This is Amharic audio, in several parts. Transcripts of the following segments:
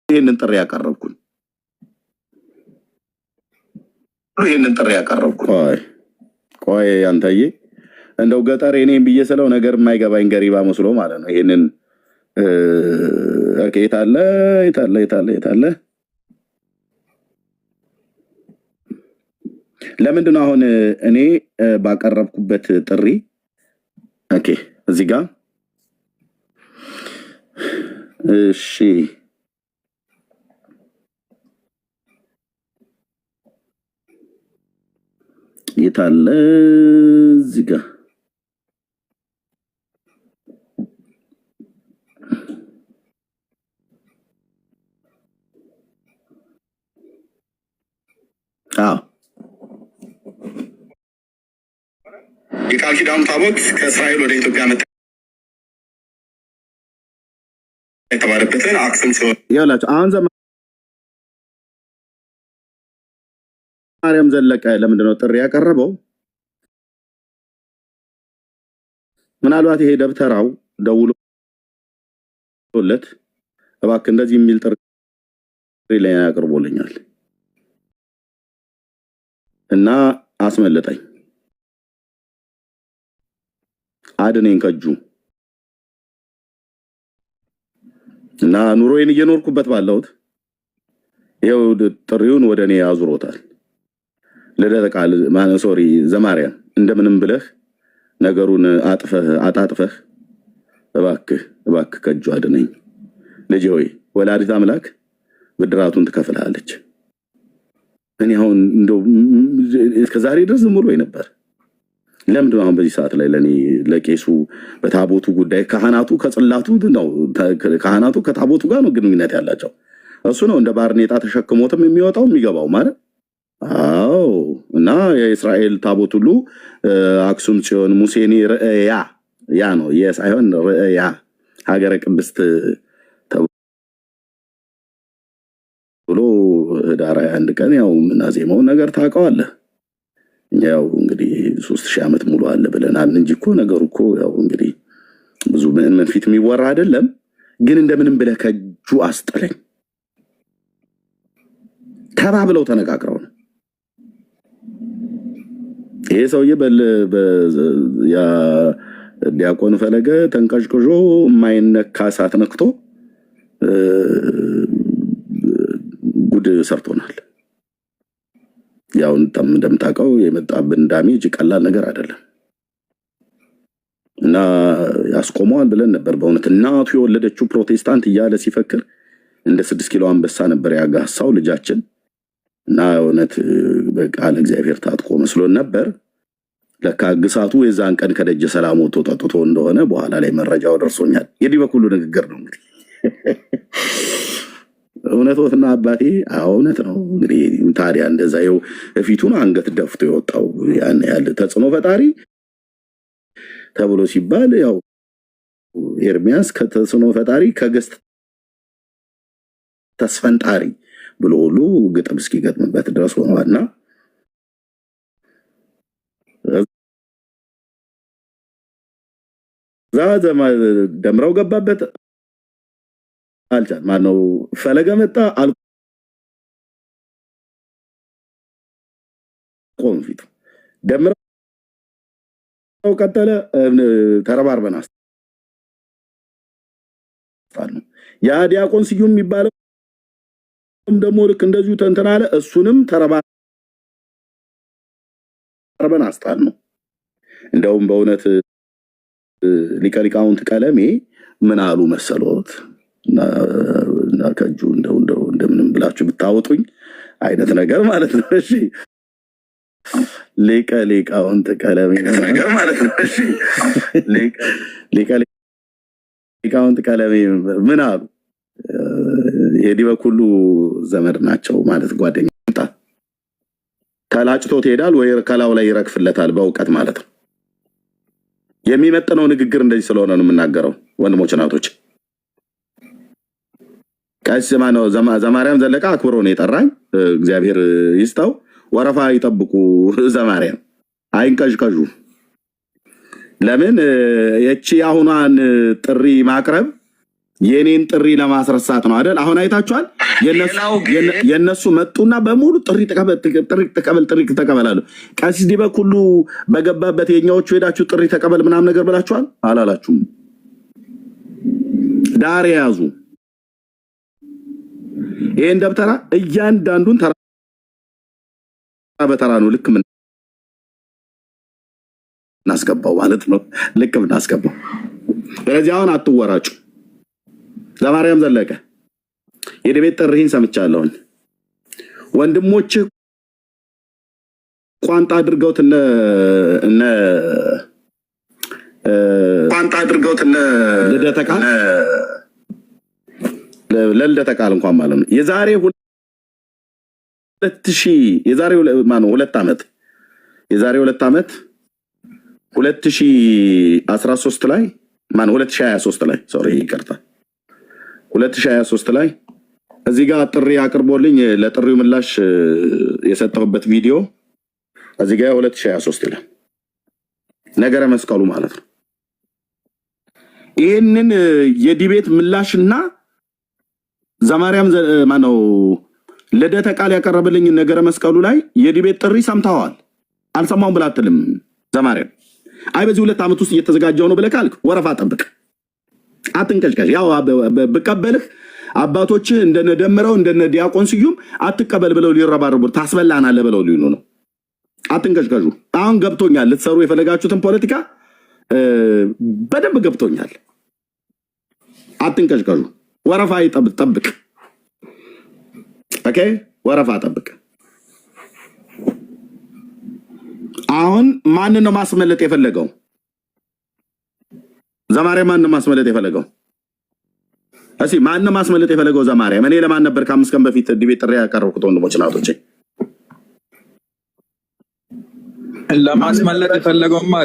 ይሄንን ጥሪ ያቀረብኩ ቆይ አንተዬ እንደው ገጠር እኔም ብዬ ስለው ነገር የማይገባኝ ገሪባ መስሎ ማለት ነው። ይሄንን የታለ ለምንድን ነው አሁን እኔ ባቀረብኩበት ጥሪ እዚህ ጋር እሺ የታለ እዚህ ጋር የቃል ኪዳኑ ታቦት ከእስራኤል ወደ ኢትዮጵያ መጣ የተባለበትን አክሱም ሲሆን ይላችሁ አሁን ማርያም ዘለቀ ለምንድነው ጥሪ ያቀረበው? ምናልባት ይሄ ደብተራው ደውሎለት እባክህ እንደዚህ የሚል ጥሪ ላይ ያቀርቦልኛል እና አስመለጠኝ አድነኝ ከጁ እና ኑሮዬን እየኖርኩበት ባለሁት ይሄው ጥሪውን ወደኔ ያዙሮታል። ለደረቀ ቃል ሶሪ ዘማርያም እንደምንም ብለህ ነገሩን አጣጥፈህ እባክህ ከጁ አድነኝ ልጄ ሆይ ወላዲተ አምላክ ብድራቱን ትከፍላለች። እኔ አሁን እንደው እስከዛሬ ድረስ ዝም ብሎኝ ነበር። ለምንድን አሁን በዚህ ሰዓት ላይ ለቄሱ በታቦቱ ጉዳይ ካህናቱ ከጽላቱ ነው ካህናቱ ከታቦቱ ጋር ነው ግንኙነት ያላቸው። እሱ ነው እንደ ባርኔጣ ተሸክሞትም የሚወጣው የሚገባው ማለት አዎ። እና የእስራኤል ታቦት ሁሉ አክሱም ጽዮን ሙሴኒ ርእያ ያ ነው የሳይሆን ርእያ ሀገረ ቅድስት ተብሎ ዳራ አንድ ቀን ያው ምናዜመው ነገር ታውቀዋለህ። ያው እንግዲህ 3000 ዓመት ሙሉ አለ ብለናል እንጂ እኮ ነገሩ እኮ ያው እንግዲህ ብዙ ምን ፊት የሚወራ አይደለም። ግን እንደምንም ብለህ ከጁ አስጥለኝ ተባብለው ተነጋግረው ነው ይሄ ሰውዬ ያ ዲያቆን ፈለገ ተንቀሽቅሾ የማይነካ እሳት ነክቶ ጉድ ሰርቶናል። ያው እንደምታውቀው የመጣብን ዳሜጅ ቀላል ነገር አይደለም እና ያስቆመዋል ብለን ነበር። በእውነት እናቱ የወለደችው ፕሮቴስታንት እያለ ሲፈክር እንደ 6 ኪሎ አንበሳ ነበር ያጋሳው ልጃችን እና እውነት በቃል እግዚአብሔር ታጥቆ መስሎን ነበር። ለካ ግሳቱ የዛን ቀን ከደጀ ሰላም ወጥቶ ጠጥቶ እንደሆነ በኋላ ላይ መረጃው ደርሶኛል። የዲህ በኩሉ ንግግር ነው እንግዲህ እውነትና አባቴ እውነት ነው እንግዲህ ታዲያ እንደዛ ይው ፊቱን አንገት ደፍቶ የወጣው ያን ያለ ተጽዕኖ ፈጣሪ ተብሎ ሲባል ያው ኤርሚያስ ከተጽዕኖ ፈጣሪ ከገስት ተስፈንጣሪ ብሎ ሁሉ ግጥም እስኪገጥምበት ድረስ ሆነዋልና ዛዘማ ደምረው ገባበት አልቻል ማነው ፈለገ መጣ አልቆም ፊቱ ደምረው ቀጠለ ተረባርበን አስፋል ያ ዲያቆን ስዩም የሚባለው ደግሞ ልክ እንደዚሁ ተንተናለ እሱንም ተረባርበን አስጣል ነው። እንደውም በእውነት ሊቀሊቃውንት ቀለሜ ምን አሉ መሰሎት እና ከጁ እንደምንም ብላችሁ ብታወጡኝ አይነት ነገር ማለት ነው። እሺ ሊቀሊቃውንት ቀለሜ ነገር ማለት ነው። እሺ ሊቀሊቃውንት ቀለሜ ምን አሉ? የዲህ በኩሉ ዘመድ ናቸው ማለት ጓደኛ ተላጭቶ ትሄዳል ወይ ከላው ላይ ይረግፍለታል በእውቀት ማለት ነው። የሚመጥነው ንግግር እንደዚህ ስለሆነ ነው የምናገረው ወንድሞች እናቶች። ቀስማ ነው ዘማርያም ዘለቀ አክብሮ ነው የጠራኝ። እግዚአብሔር ይስጣው። ወረፋ ይጠብቁ ዘማርያም አይንቀዥቀዡ። ለምን የቺ አሁኗን ጥሪ ማቅረብ የኔን ጥሪ ለማስረሳት ነው አይደል? አሁን አይታችኋል የነሱ መጡና በሙሉ ጥሪ ተቀበላሉ። ቀሲስ ዲበኩሉ በገባበት የኛዎቹ ሄዳችሁ ጥሪ ተቀበል ምናምን ነገር ብላችኋል አላላችሁም? ዳር ያዙ። ይሄን ደብተራ እያንዳንዱን ተራ በተራ ነው ልክ ምን እናስገባው ማለት ነው። ልክ ምን እናስገባው። ስለዚህ አሁን አትወራጩ። ዘማርያም ዘለቀ የቤት ጥሪህን ሰምቻለሁ። ወንድሞች ቋንጣ አድርገውት እነ ልደተ ቃል ለልደተ ቃል እንኳን ማለት ነው የዛሬ 2 ዓመት 2013 ላይ 2023 ላይ ይቅርታ 2023 ላይ እዚህ ጋር ጥሪ አቅርቦልኝ ለጥሪው ምላሽ የሰጠሁበት ቪዲዮ እዚህ ጋር 2023 ላይ ነገረ መስቀሉ ማለት ነው። ይሄንን የዲቤት ምላሽና ዘማርያም ማነው ልደተ ቃል ያቀረበልኝ ነገረ መስቀሉ ላይ የዲቤት ጥሪ ሰምተዋል አልሰማውም ብላ አትልም ዘማርያም። አይ በዚህ 2 ዓመት ውስጥ እየተዘጋጀው ነው ብለህ ካልክ ወረፋ ጠብቅ፣ አትንቀጭቀጭ። ያው ብቀበልህ አባቶች እንደነ ደምረው እንደነ ዲያቆን ስዩም አትቀበል ብለው ሊረባረቡ ታስበላናለህ ብለው ሊሉ ነው። አትንቀጭቀጩ። አሁን ገብቶኛል፣ ልትሰሩ የፈለጋችሁትን ፖለቲካ በደንብ ገብቶኛል። አትንቀጭቀጩ። ወረፋ ጠብቅ። ኦኬ፣ ወረፋ ጠብቅ። አሁን ማንን ነው ማስመለጥ የፈለገው? ዘማርያም ማንን ነው ማስመለጥ የፈለገው? እሺ ማንን ነው ማስመለጥ የፈለገው? ዘማርያም እኔ ለማን ነበር ከ5 ቀን በፊት ዲቤት ጥሪ ያቀረብኩት? ወንድሞች ናቶቼ ለማስመለጥ የፈለገውማ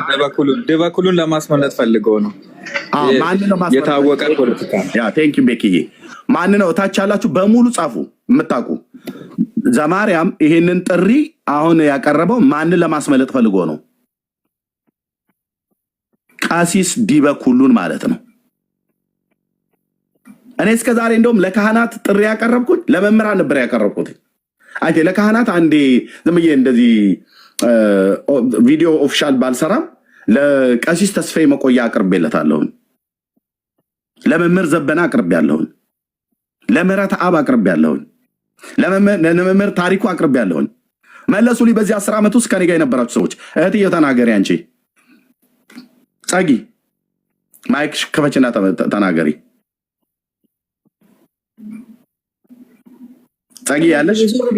ደበኩሉን ለማስመለጥ ፈልገው ነው። ማንን ነው ማስመለጥ የታወቀ ፖለቲካ? ያ ቴንክ ዩ ቤኪዬ። ማንን ነው ታች ያላችሁ በሙሉ ጻፉ የምታውቁ። ዘማርያም ይሄንን ጥሪ አሁን ያቀረበው ማንን ለማስመለጥ ፈልጎ ነው? ቀሲስ ዲበኩሉን ማለት ነው። እኔ እስከዛሬ እንደውም ለካህናት ጥሪ ያቀረብኩት ለመምህራን ነበር ያቀረብኩት። አይ ለካህናት አንዴ ዝም ብዬ እንደዚህ ቪዲዮ ኦፊሻል ባልሰራም ለቀሲስ ተስፋዬ መቆያ አቅርቤለታለሁ፣ ለመምህር ዘበና አቅርቤያለሁ፣ ለምህረት አብ አቅርቤያለሁ፣ ለመምህር ታሪኩ አቅርቤያለሁ። መለሱልኝ። በዚህ 10 ዓመት ውስጥ ከኔ ጋር የነበራችሁ ሰዎች እህትዬ ተናገሪ። አንቺ ጸጊ ማይክ ከፈችና ተናገሪ። ጸጊ ያለሽ ዞር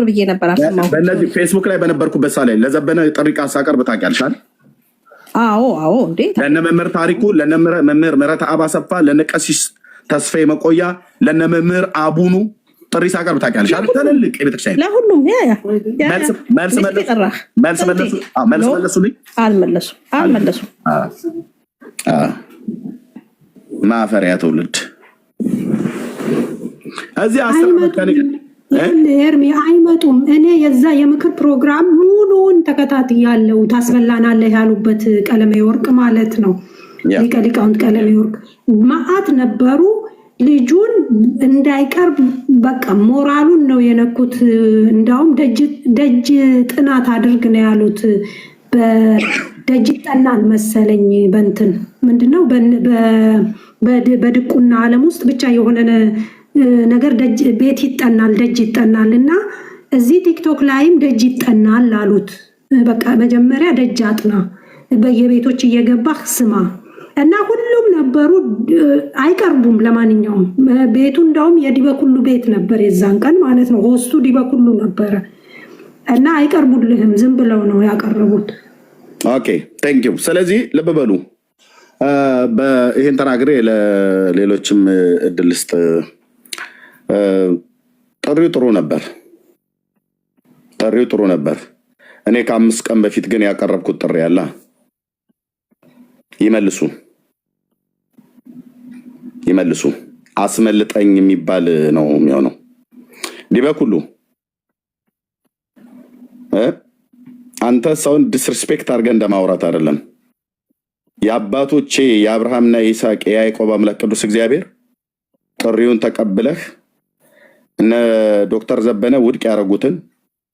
ብዬ ነበር አሰማው። በእነዚህ ፌስቡክ ላይ በነበርኩበት ሰዓት ላይ ለዘበነ ጥሪ ሳቀርብ ታውቂያለሽ? አዎ እንዴ ለነ መምህር ታሪኩ፣ ለነ መምህር ምህረት አብ አሰፋ፣ ለነ ቀሲስ ተስፋዬ መቆያ፣ ለነ መምህር አቡኑ ጥሪ ሳቀርብ ታውቂያለሽ? ትልልቅ የቤተክርስቲያን ለሁሉም መልስ መለሱልኝ። አልመለሱም። ማፈሪያ ትውልድ እዚህ ኤርሚ አይመጡም። እኔ የዛ የምክር ፕሮግራም ሙሉውን ተከታትያለሁ። ታስበላናለህ ያሉበት ቀለሜ ወርቅ ማለት ነው። ሊቀ ሊቃውንት ቀለሜ ወርቅ መዓት ነበሩ። ልጁን እንዳይቀርብ በቃ ሞራሉን ነው የነኩት። እንዳውም ደጅ ጥናት አድርግ ነው ያሉት። በደጅ ይጠናል መሰለኝ በእንትን ምንድነው በድቁና ዓለም ውስጥ ብቻ የሆነ ነገር ቤት ይጠናል፣ ደጅ ይጠናል። እና እዚህ ቲክቶክ ላይም ደጅ ይጠናል አሉት። በቃ መጀመሪያ ደጅ አጥና፣ በየቤቶች እየገባህ ስማ። እና ሁሉም ነበሩ፣ አይቀርቡም። ለማንኛውም ቤቱ እንዳውም የዲበኩሉ ቤት ነበር የዛን ቀን ማለት ነው። ሆስቱ ዲበኩሉ ነበረ። እና አይቀርቡልህም፣ ዝም ብለው ነው ያቀረቡት። ኦኬ ቴንክ ዩ። ስለዚህ ልብ በሉ። ይሄን ተናግሬ ለሌሎችም እድል ስጥ። ጥሪው ጥሩ ነበር። እኔ ከ5 ቀን በፊት ግን ያቀረብኩት ጥሪ ያለ ይመልሱ አስመልጠኝ የሚባል ነው የሚሆነው። ዲበኩሉ አንተ ሰውን ዲስሪስፔክት አድርገህ እንደማውራት አይደለም። የአባቶቼ የአብርሃምና የይስሐቅ የያዕቆብ አምላክ ቅዱስ እግዚአብሔር ጥሪውን ተቀብለህ እነ ዶክተር ዘበነ ውድቅ ያደረጉትን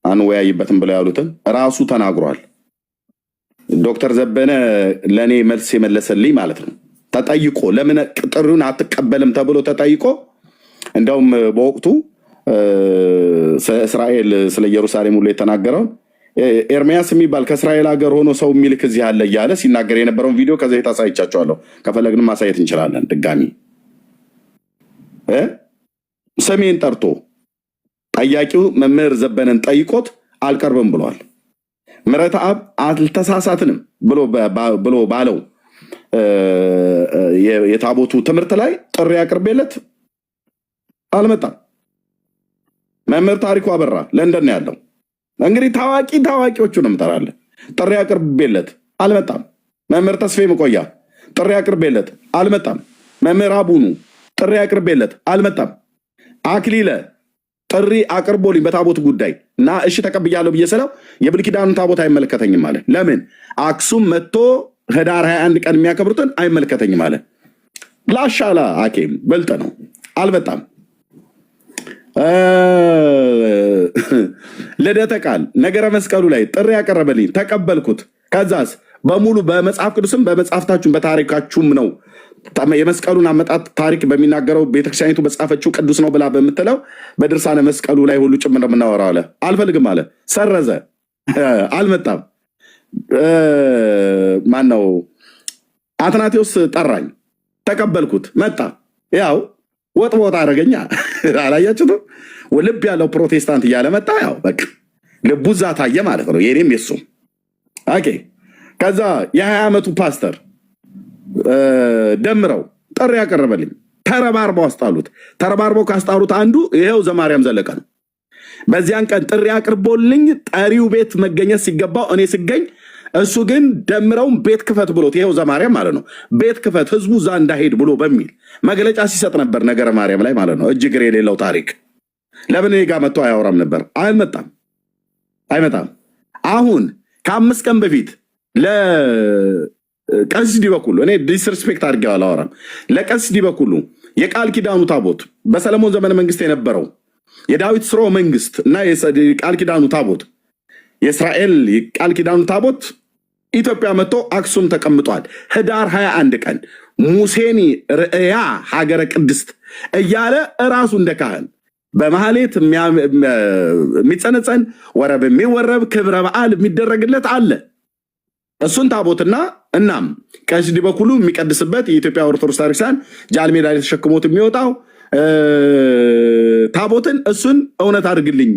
አንወያይበትም ብለው ያሉትን ራሱ ተናግሯል። ዶክተር ዘበነ ለእኔ መልስ የመለሰልኝ ማለት ነው። ተጠይቆ ለምን ጥሪውን አትቀበልም ተብሎ ተጠይቆ እንደውም በወቅቱ እስራኤል ስለ ኢየሩሳሌም ሁሉ የተናገረውን ኤርሚያስ የሚባል ከእስራኤል ሀገር ሆኖ ሰው የሚልክ እዚህ አለ እያለ ሲናገር የነበረውን ቪዲዮ ከዚህ አሳይቻቸዋለሁ። ከፈለግንም ማሳየት እንችላለን። ድጋሚ ሰሜን ጠርቶ ጠያቂው መምህር ዘበነን ጠይቆት አልቀርብም ብሏል። ምሕረተአብ አልተሳሳትንም ብሎ ባለው የታቦቱ ትምህርት ላይ ጥሪ አቅርቤለት አልመጣም። መምህር ታሪኩ አበራ ለንደን ያለው እንግዲህ ታዋቂዎቹን እምጠራለን። ጥሪ አቅርቤለት አልመጣም። መምህር ተስፋዬ መቆያ ጥሪ አቅርቤለት አልመጣም። መምህር አቡኑ ጥሪ አቅርቤለት አልመጣም። አክሊለ ጥሪ አቅርቦልኝ በታቦት ጉዳይ እና እሺ ተቀብያለሁ ብዬ ስለው የብሉይ ኪዳኑን ታቦት አይመለከተኝም አለ። ለምን አክሱም መጥቶ ህዳር 21 ቀን የሚያከብሩትን አይመለከተኝም አለ። ላሻላ አኬም በልጥ ነው። አልመጣም። ልደተ ቃል ነገረ መስቀሉ ላይ ጥሪ ያቀረበልኝ ተቀበልኩት። ከዛስ በሙሉ በመጽሐፍ ቅዱስም በመጽሐፍታችሁም በታሪካችሁም ነው የመስቀሉን አመጣጥ ታሪክ በሚናገረው ቤተክርስቲያኒቱ በጻፈችው ቅዱስ ነው ብላ በምትለው በድርሳነ መስቀሉ ላይ ሁሉ ጭምር የምናወራው አለ። አልፈልግም አለ። ሰረዘ። አልመጣም። ማን ነው? አትናቴዎስ ጠራኝ፣ ተቀበልኩት። መጣ። ያው ወጥ ቦታ አደረገኛ። አላያችሁትም? ልብ ያለው ፕሮቴስታንት እያለ መጣ። ያው በቃ ልቡ እዛ ታየ ማለት ነው። የኔም የሱም ኦኬ። ከዛ የ20 ዓመቱ ፓስተር ደምረው ጥሪ ያቀረበልኝ ተረባርበው አስጣሉት። ተረባርበው ካስጣሉት አንዱ ይሄው ዘማርያም ዘለቀ ነው። በዚያን ቀን ጥሪ አቅርቦልኝ ጠሪው ቤት መገኘት ሲገባው እኔ ስገኝ እሱ ግን ደምረውን ቤት ክፈት ብሎት ይሄው ዘማርያም ማለት ነው ቤት ክፈት ህዝቡ እዛ እንዳሄድ ብሎ በሚል መግለጫ ሲሰጥ ነበር። ነገረ ማርያም ላይ ማለት ነው። እጅግር የሌለው ታሪክ ለምን እኔ ጋር መጥቶ አያወራም ነበር? አይመጣም። አሁን ከ5 ቀን በፊት ለቀሲስ ዲበኩሉ እኔ ዲስሪስፔክት አድርጌው አላወራም። ለቀሲስ ዲበኩሉ የቃል ኪዳኑ ታቦት በሰለሞን ዘመነ መንግስት የነበረው የዳዊት ስርወ መንግስት እና የቃል ኪዳኑ ታቦት የእስራኤል ቃል ኪዳኑ ታቦት ኢትዮጵያ መጥቶ አክሱም ተቀምጧል። ህዳር 21 ቀን ሙሴኒ ርእያ ሀገረ ቅድስት እያለ እራሱ እንደ ካህን በማህሌት የሚጸነጸን ወረብ የሚወረብ ክብረ በዓል የሚደረግለት አለ። እሱን ታቦትና እናም ቀሲስ ዲበኩሉ የሚቀድስበት የኢትዮጵያ ኦርቶዶክስ ታሪክሳን ጃልሜዳ ተሸክሞት የሚወጣው ታቦትን እሱን እውነት አድርግልኝ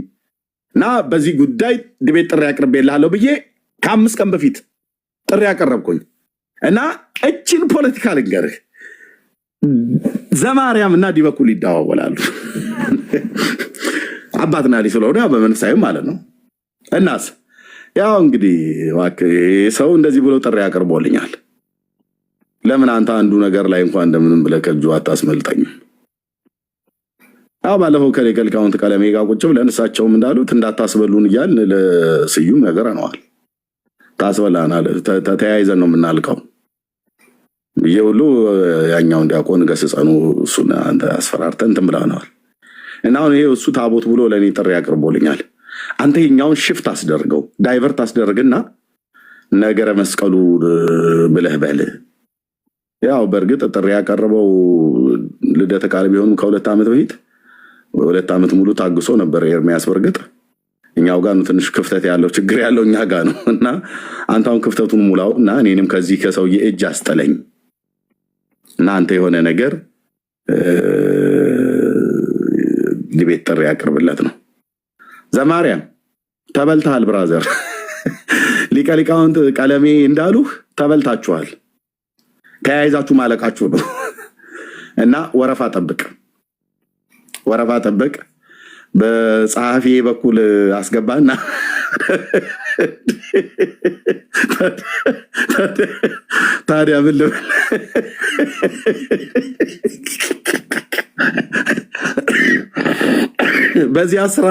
እና በዚህ ጉዳይ ድቤት ጥሪ አቅርቤልሃለሁ ብዬ ከ5 ቀን በፊት ጥሪ አቀረብኩኝ። እና እችን ፖለቲካ ልንገርህ፣ ዘማርያም እና ዲበኩሉ ይደዋወላሉ። አባትና ልጅ ስለሆነ በመንፈሳዊም ማለት ነው። እናስ ያው እንግዲህ ሰው እንደዚህ ብሎ ጥሪ አቅርቦልኛል። ለምን አንተ አንዱ ነገር ላይ እንኳን እንደምንም ብለህ ከእጁ አታስመልጠኝም? ያው ባለፈው ከሊቃውንት ቀለሜ ጋር ቁጭ ብለን እሳቸውም እንዳሉት እንዳታስበሉን እያልን ለስዩም ነገር ነዋል። ታስበላናል፣ ተያይዘን ነው የምናልቀው ብዬ ሁሉ ያኛውን ዲያቆን ገስጸኑ እሱን አንተ አስፈራርተን እንትን ብለነዋል። እና አሁን ይሄ እሱ ታቦት ብሎ ለእኔ ጥሪ አቅርቦልኛል። አንተ የኛውን ሽፍት አስደርገው ዳይቨርት አስደርግና ነገረ መስቀሉ ብለህ በል። ያው በእርግጥ ጥሪ ያቀረበው ልደተ ቃል ቢሆኑ ከ2 ዓመት በፊት 2 ዓመት ሙሉ ታግሶ ነበር ኤርሚያስ። በእርግጥ እኛው ጋር ነው ትንሽ ክፍተት ያለው ችግር ያለው እኛ ጋር ነው። እና አንተውን ክፍተቱን ሙላው እና እኔንም ከዚህ ከሰውዬ እጅ አስጠለኝ እና አንተ የሆነ ነገር ዲቤት ጥሪ ያቀርብለት ነው። ዘማርያም ተበልተሃል ብራዘር። ሊቀ ሊቃውንት ቀለሜ እንዳሉህ ተበልታችኋል። ተያይዛችሁ ማለቃችሁ ነው። እና ወረፋ ጠብቅ። በጸሐፊ በኩል አስገባና ታዲያ ምን ልበል? በዚህ 10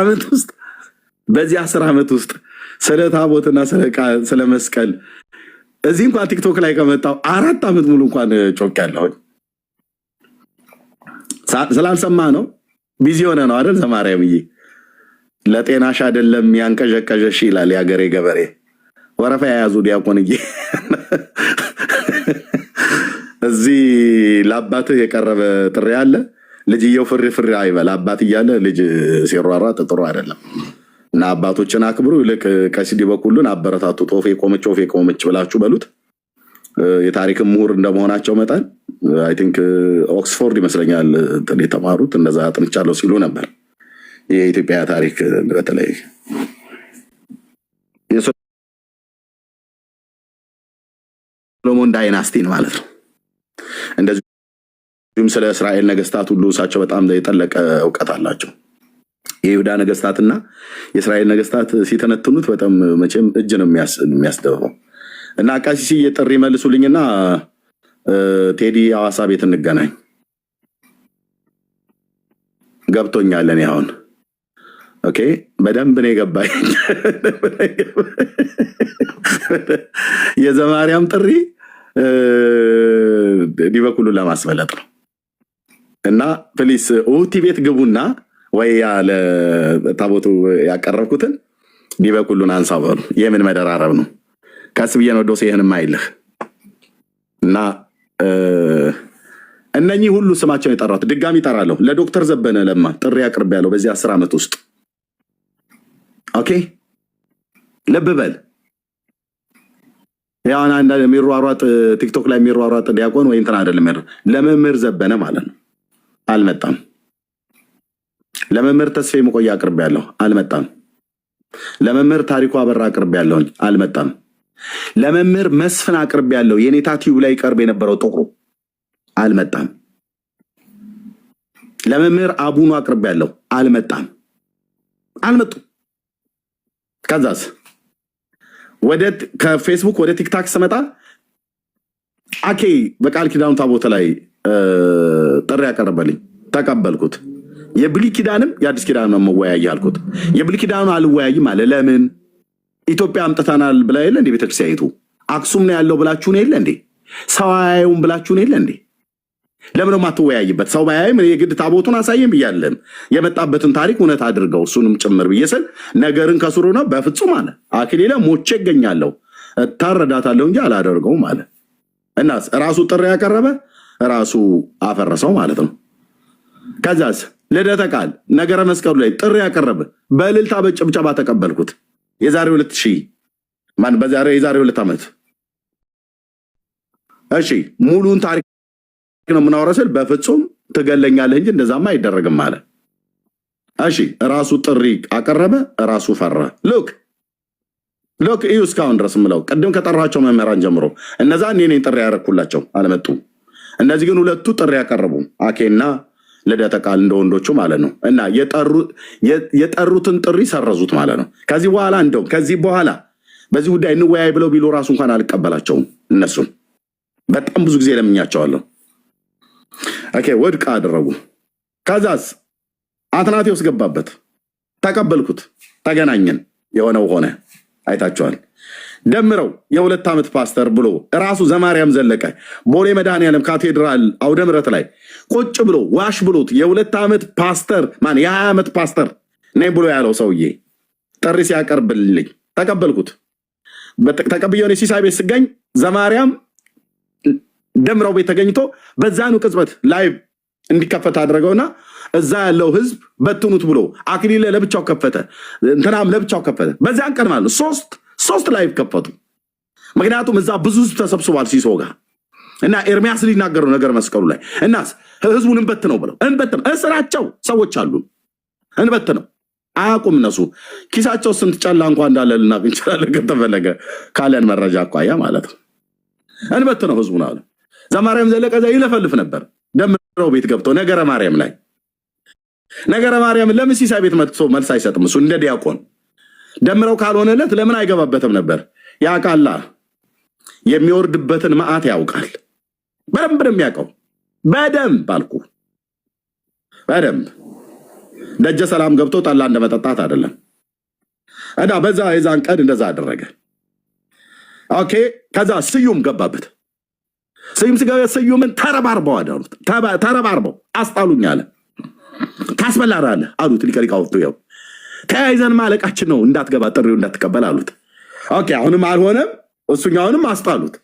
ዓመት ውስጥ ስለ ታቦትና ስለ መስቀል እዚህ እንኳን ቲክቶክ ላይ ከመጣው 4 ዓመት ሙሉ እንኳን ጮክ ያለሁኝ ስላልሰማ ነው። ቢዚ ሆነ ነው አይደል? ዘማርያምዬ ለጤናሽ አይደለም ያንቀዠቀዠሽ ይላል ያገሬ ገበሬ። ወረፋ የያዙ ዲያቆንዬ እዚህ ለአባትህ የቀረበ ጥሪ አለ። ልጅየው ፍሪ ፍሪ አይበል። አባት እያለ ልጅ ሲሯሯጥ ጥሩ አይደለም እና አባቶችን አክብሩ። ይልቅ ቀሲስ ዲበኩሉን አበረታቱ። ጦፌ ቆመች ብላችሁ በሉት። የታሪክ ምሁር እንደመሆናቸው መጠን አይ ቲንክ ኦክስፎርድ ይመስለኛል የተማሩት እንደዛ አጥንቻለሁ ሲሉ ነበር። የኢትዮጵያ ታሪክ በተለይ የሶሎሞን ዳይናስቲን ማለት ነው። እንደዚሁም ስለ እስራኤል ነገስታት ሁሉ እሳቸው በጣም የጠለቀ እውቀት አላቸው። የይሁዳ ነገስታትና የእስራኤል ነገስታት ሲተነትኑት በጣም መቼም እጅ ነው የሚያስደበው። እና ቀሲስ ጥሪ መልሱልኝና ቴዲ ሐዋሳ ቤት እንገናኝ። ገብቶኛል እኔ አሁን ኦኬ፣ በደንብ ነው የገባኝ። የዘማርያም ጥሪ ዲበኩሉን ለማስመለጥ ነው። እና ፕሊስ ኡቲ ቤት ግቡና ወይ ያለ ታቦቱ ያቀረብኩትን ዲበኩሉን አንሳ በሉ። የምን መደራረብ ነው? ቀስ ብዬ ነው ዶሴ ይህንም አይልህ እና እነኚህ ሁሉ ስማቸውን የጠራት ድጋሚ ጠራለሁ። ለዶክተር ዘበነ ለማ ጥሪ አቅርቤያለሁ በዚህ 10 ዓመት ውስጥ። ኦኬ ልብ በል። ያው አንድ የሚሯሯጥ ቲክቶክ ላይ የሚሯሯጥ ዲያቆን ወይ እንትን አይደለም። ለመምህር ዘበነ ማለት ነው አልመጣም። ለመምህር ተስፋዬ መቆያ አቅርቤያለሁ አልመጣም። ለመምህር ታሪኩ አበራ አቅርቤያለሁ አልመጣም። ለመምህር መስፍን አቅርቤያለሁ የኔታ ቲዩብ ላይ ቀርብ የነበረው ጥቁሩ አልመጣም። ለመምህር አቡኑ አቅርቤያለሁ አልመጣም። አልመጡም። ከዛስ ከፌስቡክ ወደ ቲክታክ ስመጣ አኬ በቃል ኪዳኑ ታቦት ላይ ጥሪ ያቀረበልኝ ተቀበልኩት። የብሉይ ኪዳንም የአዲስ ኪዳን ነው መወያይ አልኩት። የብሉይ ኪዳኑ አልወያይም አለ። ለምን? ኢትዮጵያ አምጥተናል ብላ የለ እንዴ? ቤተክርስቲያኒቱ አክሱም ነው ያለው ብላችሁ ነው የለ እንዴ? ሰው አያዩም ብላችሁ ነው የለ እንዴ? ለምን ነው የማትወያይበት? ሰው ባያይም የግድ ታቦቱን አሳየም ብያለን። የመጣበትን ታሪክ እውነት አድርገው እሱንም ጭምር ብዬስል ነገርን ከስሩ ነው በፍጹም አለ። አክሊለ ሞቼ እገኛለሁ እታረዳታለሁ እንጂ አላደርገውም አለ። እናስ ራሱ ጥሪ ያቀረበ ራሱ አፈረሰው ማለት ነው። ከዛስ ልደተ ቃል ነገረ መስቀሉ ላይ ጥሪ ያቀረበ በእልልታ በጭብጨባ ተቀበልኩት። የዛሬ 2000 ማን በዛሬ የዛሬ 2 ዓመት እሺ ሙሉን ታሪክ ነው የምናወራው። በፍጹም ትገለኛለህ እንጂ እንደዛማ አይደረግም አለ። እሺ ራሱ ጥሪ አቀረበ፣ ራሱ ፈራ። ሉክ እዩ እስካሁን ድረስ ምለው ቅድም ከጠራቸው መምህራን ጀምሮ እነዛ እኔ ነኝ ጥሪ ያረኩላቸው አልመጡም። እነዚህ ግን ሁለቱ ጥሪ ያቀረቡ አኬና ልደተ ቃል እንደ ወንዶቹ ማለት ነው። እና የጠሩትን ጥሪ ሰረዙት ማለት ነው። ከዚህ በኋላ እንደውም ከዚህ በኋላ በዚህ ጉዳይ እንወያይ ብለው ቢሉ ራሱ እንኳን አልቀበላቸውም። እነሱን በጣም ብዙ ጊዜ ለምኛቸዋለሁ። ኦኬ ወድቅ አደረጉ። ከዛስ አትናቴዎስ ገባበት፣ ተቀበልኩት፣ ተገናኘን፣ የሆነው ሆነ። አይታቸዋል። ደምረው የ2 ዓመት ፓስተር ብሎ ራሱ ዘማርያም ዘለቀ ቦሌ መድኃኔዓለም ካቴድራል አውደ ምሕረት ላይ ቁጭ ብሎ ዋሽ ብሎት የ2 ዓመት ፓስተር ማን የ20 ዓመት ፓስተር ነኝ ብሎ ያለው ሰውዬ ጥሪ ሲያቀርብልኝ ተቀበልኩት። ተቀብየው ነው ሲሳይ ቤት ስገኝ ዘማርያም ደምረው ቤት ተገኝቶ በዛኑ ቅጽበት ላይቭ እንዲከፈት አድርገውና እዛ ያለው ህዝብ በትኑት ብሎ አክሊለ ለብቻው ከፈተ፣ እንትናም ለብቻው ከፈተ። በዛን ቀን ማለት ሶስት ላይቭ ከፈቱ። ምክንያቱም እዛ ብዙ ህዝብ ተሰብስቧል ሲሶ ጋር እና ኤርሚያስ ሊናገረው ነገር መስቀሉ ላይ እናስ ህዝቡን እንበት ነው ብለው እስራቸው ሰዎች አሉ እንበት ነው አያውቁም። እነሱ ኪሳቸው ስንት ጨላ እንኳን እንዳለ ልናቅ እንችላለን ከተፈለገ ካለን መረጃ አኳያ ማለት ነው። እንበት ነው ህዝቡን አለ። ዘማርያም ዘለቀ እዛ ይለፈልፍ ነበር ደምረው ቤት ገብቶ ነገረ ማርያም ላይ ነገረ ማርያም ለምን ሲሳይ ቤት መጥቶ መልስ አይሰጥም? እሱ እንደ ዲያቆን ደምረው ካልሆነለት ለምን አይገባበትም ነበር? ያውቃላ የሚወርድበትን መዓት ያውቃል። በደንብ ነው የሚያውቀው። በደንብ አልኩ በደንብ ደጀ ሰላም ገብቶ ጠላ እንደመጠጣት አይደለም። እና በዛ የዛን ቀን እንደዛ አደረገ። ኦኬ ከዛ ስዩም ገባበት። ስዩም ሲገባ ስዩምን ተረባርበው አዳሩት። ተረባርበው አስጣሉኝ አለ። ታስበላናለህ አሉት ሊቀሊቃውንቱ። ያው ተያይዘን ማለቃችን ነው እንዳትገባ ጥሪው እንዳትቀበል አሉት። ኦኬ አሁንም አልሆነም። እሱኛውንም አስጣሉት።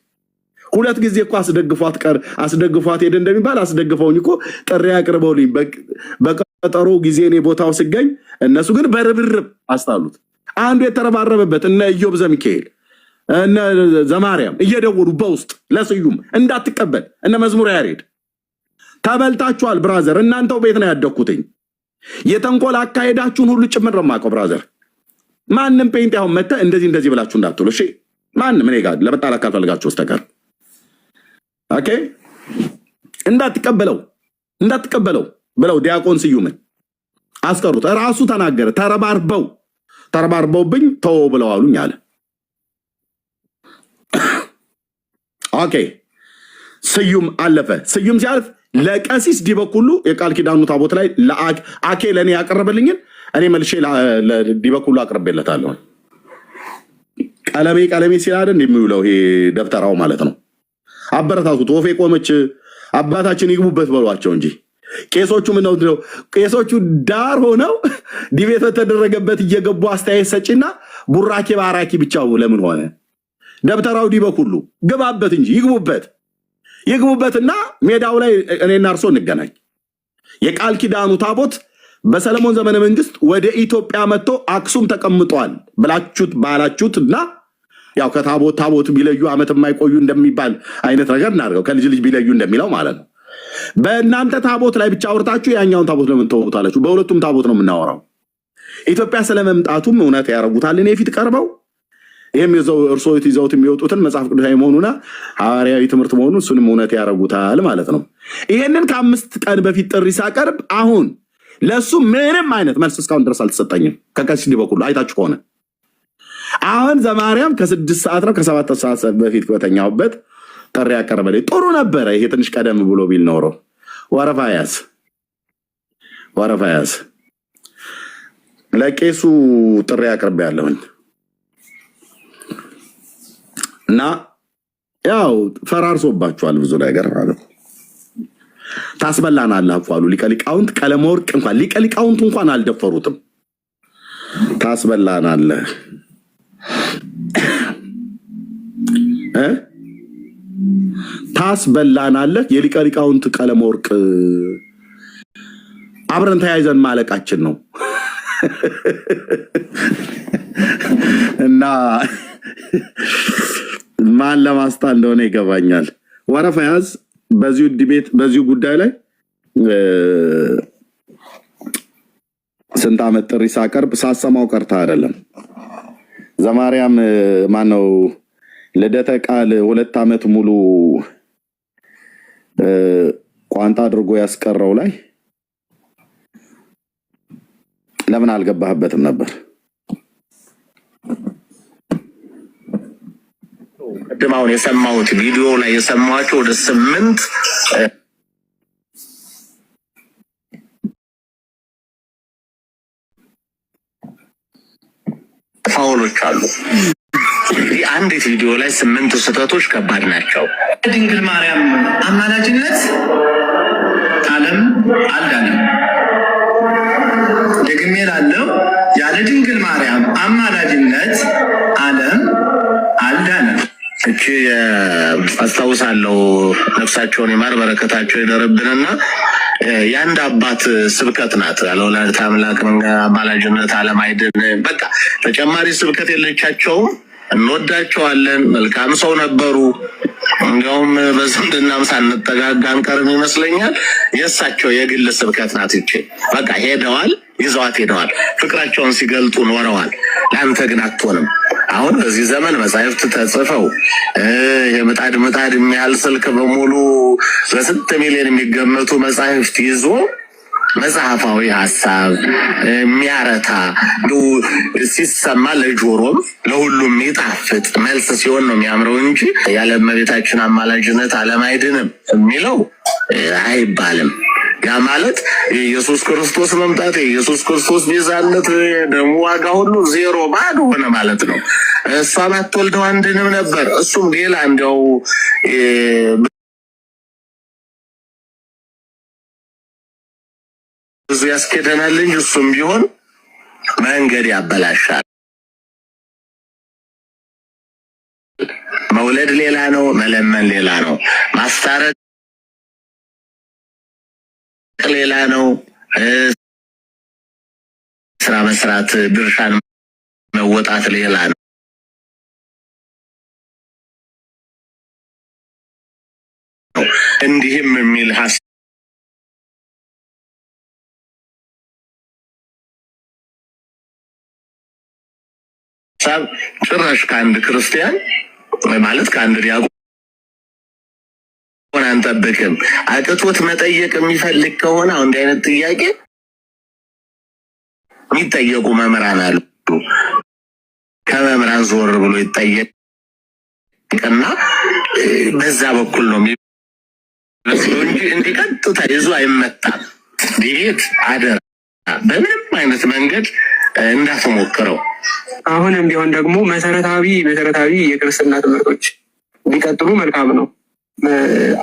ሁለት ጊዜ እኮ አስደግፏት ሄደ እንደሚባል አስደግፈውኝ እኮ ጥሪ አቅርበውልኝ በቀጠሮ ጊዜ እኔ ቦታው ስገኝ እነሱ ግን በርብርብ አስጣሉት። አንዱ የተረባረበበት እነ ኢዮብ ዘሚካኤል እነ ዘማርያም እየደወሉ በውስጥ ለስዩም እንዳትቀበል እነ መዝሙር ያሬድ ተበልታችኋል ብራዘር። እናንተው ቤት ነው ያደኩትኝ። የተንኮል አካሄዳችሁን ሁሉ ጭምር ነው የማውቀው ብራዘር። ማንም ፔንት ያሁን መተ እንደዚህ ብላችሁ እንዳትሉ እሺ። ማንም እኔ ጋር ለመጣላት ካልፈልጋችሁ በስተቀር ኦኬ። እንዳትቀበለው ብለው ዲያቆን ስዩምን አስቀሩት። ራሱ ተናገረ። ተረባርበውብኝ ተው ብለው አሉኝ አለ። ኦኬ ስዩም አለፈ። ስዩም ሲያልፍ ለቀሲስ ዲበኩሉ የቃል ኪዳኑ ታቦት ላይ አኬ ለእኔ ያቀረበልኝን እኔ መልሼ ለዲበኩሉ አቅርቤለታለሁ። ቀለሜ ሲላደ እንደሚውለው ይሄ ደብተራው ማለት ነው። አበረታቱት። ወፌ ቆመች አባታችን ይግቡበት በሏቸው እንጂ ቄሶቹ ምን ነው ቄሶቹ ዳር ሆነው ዲቤት በተደረገበት እየገቡ አስተያየት ሰጪና ቡራኬ ባራኪ ብቻው ለምን ሆነ? ደብተራው ዲበኩሉ ግባበት እንጂ ይግቡበትና ሜዳው ላይ እኔና እርሶ እንገናኝ። የቃል ኪዳኑ ታቦት በሰለሞን ዘመነ መንግስት ወደ ኢትዮጵያ መጥቶ አክሱም ተቀምጧል ባላችሁትና ያው ከታቦት ቢለዩ ዓመት የማይቆዩ እንደሚባል አይነት ነገር እናድርገው። ከልጅ ልጅ ቢለዩ እንደሚለው ማለት ነው። በእናንተ ታቦት ላይ ብቻ አውርታችሁ ያኛውን ታቦት ለምን ተወቁታላችሁ? በሁለቱም ታቦት ነው የምናወራው። ኢትዮጵያ ስለመምጣቱም እውነት ያረጉታል እኔ ፊት ቀርበው። ይሄም እርሶ ይዘውት የሚወጡትን መጽሐፍ ቅዱሳዊ መሆኑና ሐዋርያዊ ትምህርት መሆኑ እሱንም እውነት ያረጉታል ማለት ነው። ይሄንን ከ5 ቀን በፊት ጥሪ ሳቀርብ አሁን ለሱ ምንም አይነት መልስ እስካሁን ድረስ አልተሰጠኝም። ከቀሲስ ዲበኩሉ አይታችሁ ከሆነ አሁን ዘማርያም ከ6 ሰዓት ነው ከ7 ሰዓት በፊት ከተኛውበት ጥሪ ያቀርበልኝ ጥሩ ነበረ። ይሄ ትንሽ ቀደም ብሎ ቢል ኖሮ ወረፋ ያዝ ለቄሱ ጥሪ ያቀርባለሁኝ እና ያው ፈራርሶባችኋል ብዙ ነገር ማለት ታስበላናለህ አቋሉ ሊቀሊቃውንት ቀለመወርቅ እንኳን ሊቀሊቃውንት እንኳን አልደፈሩትም። ታስበላናለህ ታስበላናለህ የሊቀሊቃውንት ቀለመወርቅ አብረን ተያይዘን ማለቃችን ነው እና ማን ለማስታ እንደሆነ ይገባኛል። ወረፋ ያዝ በዚሁ ዲቤት በዚሁ ጉዳይ ላይ ስንት ዓመት ጥሪ ሳቀርብ ሳሰማው ቀርታ አይደለም። ዘማርያም ማነው ልደተ ቃል 2 ዓመት ሙሉ ቋንጣ አድርጎ ያስቀረው ላይ ለምን አልገባህበትም ነበር? ቅድማውን የሰማሁት ቪዲዮ ላይ የሰማኋቸው ወደ 8 ፋውሎች አሉ። አንዲት ቪዲዮ ላይ 8 ስህተቶች ከባድ ናቸው። ድንግል ማርያም አማላጅነት ዓለም አልዳነም። ደግሜ እላለሁ፣ ያለ ድንግል ማርያም አማላጅነት ዓለም አልዳነም። እቺ አስታውሳለሁ ነፍሳቸውን የማር በረከታቸው ይደርብንና የአንድ አባት ስብከት ናት። ያለወላዲተ አምላክ አማላጅነት ዓለም አይድን። በቃ ተጨማሪ ስብከት የለቻቸውም። እንወዳቸዋለን። መልካም ሰው ነበሩ። እንዲያውም በዝምድናም ሳንጠጋጋ አንቀርም ይመስለኛል። የእሳቸው የግል ስብከት ናት ይቺ። በቃ ሄደዋል፣ ይዘዋት ሄደዋል። ፍቅራቸውን ሲገልጡ ኖረዋል። ለአንተ ግን አትሆንም። አሁን በዚህ ዘመን መጻሕፍት ተጽፈው የምጣድ የሚያህል ስልክ በሙሉ በስንት ሚሊዮን የሚገመቱ መጻሕፍት ይዞ መጽሐፋዊ ሐሳብ የሚያረታ ሲሰማ ለጆሮም ለሁሉም የሚጣፍጥ መልስ ሲሆን ነው የሚያምረው እንጂ ያለ እመቤታችን አማላጅነት ዓለም አይድንም የሚለው አይባልም። ያ ማለት የኢየሱስ ክርስቶስ መምጣት የኢየሱስ ክርስቶስ ቤዛነት ደግሞ ዋጋ ሁሉ ዜሮ ባዶ ሆነ ማለት ነው። እሷ ባትወልደው አንድንም ነበር። እሱም ሌላ እንደው ብዙ ያስኬደናል እንጂ እሱም ቢሆን መንገድ ያበላሻል። መውለድ ሌላ ነው፣ መለመን ሌላ ነው፣ ማስታረቅ ሌላ ነው፣ ስራ መስራት ድርሻን መወጣት ሌላ ነው። እንዲህም የሚል ሀሳብ ጭራሽ ከአንድ ክርስቲያን ማለት ከአንድ ዲያቆን አንጠብቅም። አቅቶት መጠየቅ የሚፈልግ ከሆነ አሁን እንዲህ አይነት ጥያቄ የሚጠየቁ መምህራን አሉ። ከመምህራን ዞር ብሎ ይጠየቅና በዛ በኩል ነው የሚመስለው እንጂ እንዲህ ቀጥታ ይዞ አይመጣም። ዲቤት አደራ በምንም አይነት መንገድ እንዳትሞክረው። አሁንም ቢሆን ደግሞ መሰረታዊ የክርስትና ትምህርቶች ቢቀጥሉ መልካም ነው።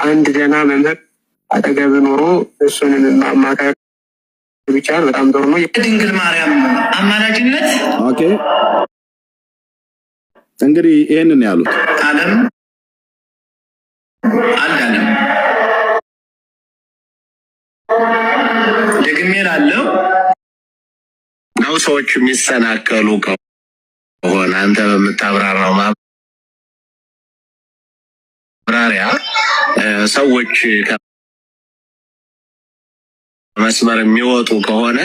አንድ ደህና መምህር አጠገብ ኖሮ እሱን ማማከር ቢቻል በጣም ጥሩ ነው። የድንግል ማርያም አማላጅነት ኦኬ። እንግዲህ ይሄንን ያሉት ዓለም አልዳንም። ደግሜ ላለው ነው ሰዎች የሚሰናከሉ ከሆነ አንተ በምታብራራው ማብራሪያ ሰዎች መስመር የሚወጡ ከሆነ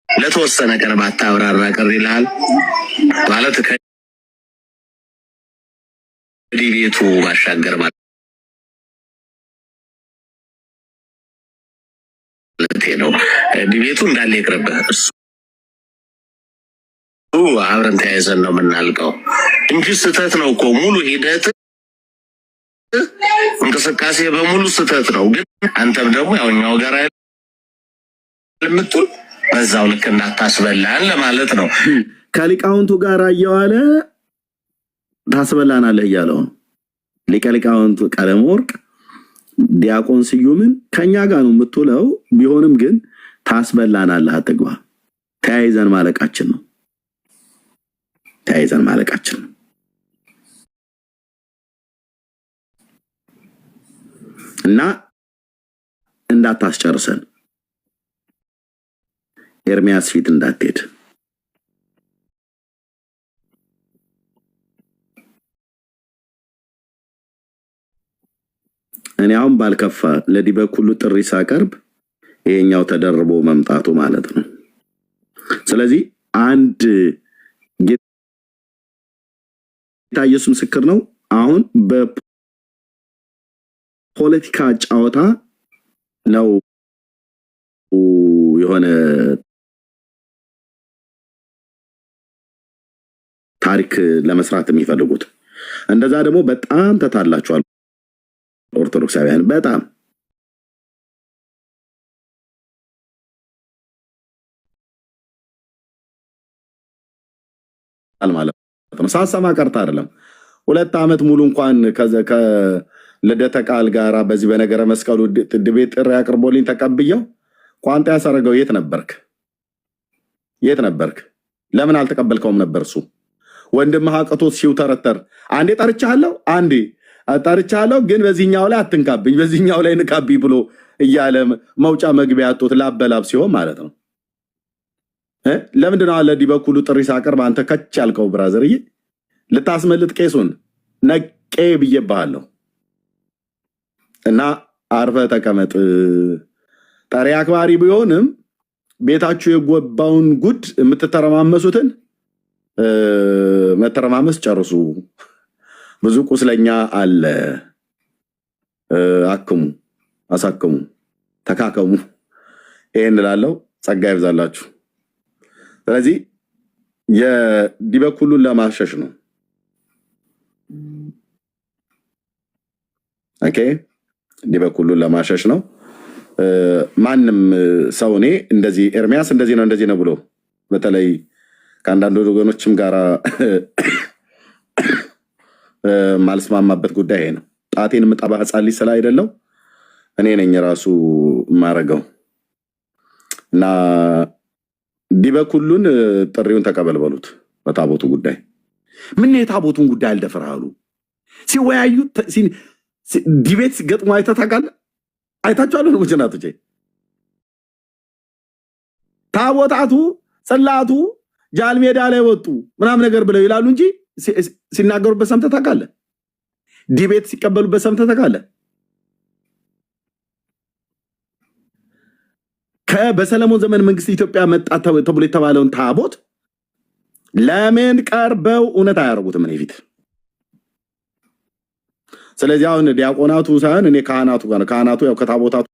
ለተወሰነ ቀን ባታብራራ ቅር ይልሃል ማለት ከዲቤቱ ባሻገር ማለት ነው። ዲቤቱ እንዳለ ይቅርብህ። እሱ አብረን ተያይዘን ነው የምናልቀው እንጂ ስህተት ነው እኮ ሙሉ ሂደት እንቅስቃሴ በሙሉ ስህተት ነው። ግን አንተም ደግሞ ያውኛው ጋር የምትል በዛው ልክ እንዳታስበላን ለማለት ነው። ከሊቃውንቱ ጋር እየዋለ ታስበላናለህ እያለው ነው። ሊቀ ሊቃውንቱ ቀለመወርቅ ዲያቆን ስዩምን ከኛ ጋር ነው የምትውለው። ቢሆንም ግን ታስበላናለህ፣ አትግባ። ተያይዘን ማለቃችን ነው። እና እንዳታስጨርሰን ኤርሚያስ ፊት እንዳትሄድ። እኔ አሁን ባልከፋ ለዲበኩሉ ጥሪ ሳቀርብ ይሄኛው ተደርቦ መምጣቱ ማለት ነው። ስለዚህ አንድ ጌታ ኢየሱስ ምስክር ነው። አሁን በፖለቲካ ጫወታ ነው የሆነ ታሪክ ለመስራት የሚፈልጉት። እንደዛ ደግሞ በጣም ተታላችኋል ኦርቶዶክሳውያን በጣም ማለት ነው። ሳሰማ ቀርታ አይደለም 2 ዓመት ሙሉ እንኳን ከልደተ ቃል ጋራ በዚህ በነገረ መስቀሉ ድቤት ጥሪ አቅርቦልኝ ተቀብየው ቋንጣ ያሰረገው የት ነበርክ? ለምን አልተቀበልከውም ነበር? እሱ ወንድምህ አቅቶት ሲውተረተር አንዴ ጠርቻለሁ ግን በዚህኛው ላይ አትንካብኝ፣ በዚህኛው ላይ ንካብኝ ብሎ እያለ መውጫ መግቢያ አጥቶት ላበላብ ሲሆን ማለት ነው። ለምንድን ነው አለ ዲበኩሉ ጥሪ ሳቀርብ አንተ ከች ያልከው? ብራዘርዬ ልታስመልጥ ቄሱን ነቄ ብዬብሃለሁ እና አርፈ ተቀመጥ። ጠሪ አክባሪ ቢሆንም ቤታችሁ የጎባውን ጉድ የምትተረማመሱትን መተረማመስ ጨርሱ። ብዙ ቁስለኛ አለ። አሳክሙ፣ ተካከሙ። ይሄን እላለሁ። ጸጋ ይብዛላችሁ። ስለዚህ የዲበኩሉን ለማሸሽ ነው። ኦኬ፣ ዲበኩሉን ለማሸሽ ነው። ማንም ሰው እኔ እንደዚህ ኤርሚያስ እንደዚህ ነው ብሎ በተለይ ከአንዳንድ ወገኖችም ጋር ማልስማማበት ጉዳይ ይሄ ነው። ጣቴን ምጣባ ህፃን ልጅ ስላይደለው እኔ ነኝ ራሱ ማረገው እና ዲበኩሉን ጥሪውን ተቀበል በሉት በታቦቱ ጉዳይ። ምን የታቦቱን ጉዳይ አልደፈራሉ ሲወያዩ ዲቤት ገጥሞ አይተታቃለ አይታችኋል ነው ሙጭናቶቼ። ታቦታቱ ጽላቱ ጃል ሜዳ ላይ ወጡ ምናምን ነገር ብለው ይላሉ እንጂ ሲናገሩበት ሰምተህ ታውቃለህ? ዲቤት ሲቀበሉበት ሰምተህ ታውቃለህ? በሰለሞን ዘመን መንግስት ኢትዮጵያ መጣ ተብሎ የተባለውን ታቦት ለምን ቀርበው እውነት አያደርጉትም? እኔ ፊት ስለዚህ አሁን ዲያቆናቱ ሳይሆን እኔ ካህናቱ ጋር ነው። ካህናቱ ያው ከታቦታቱ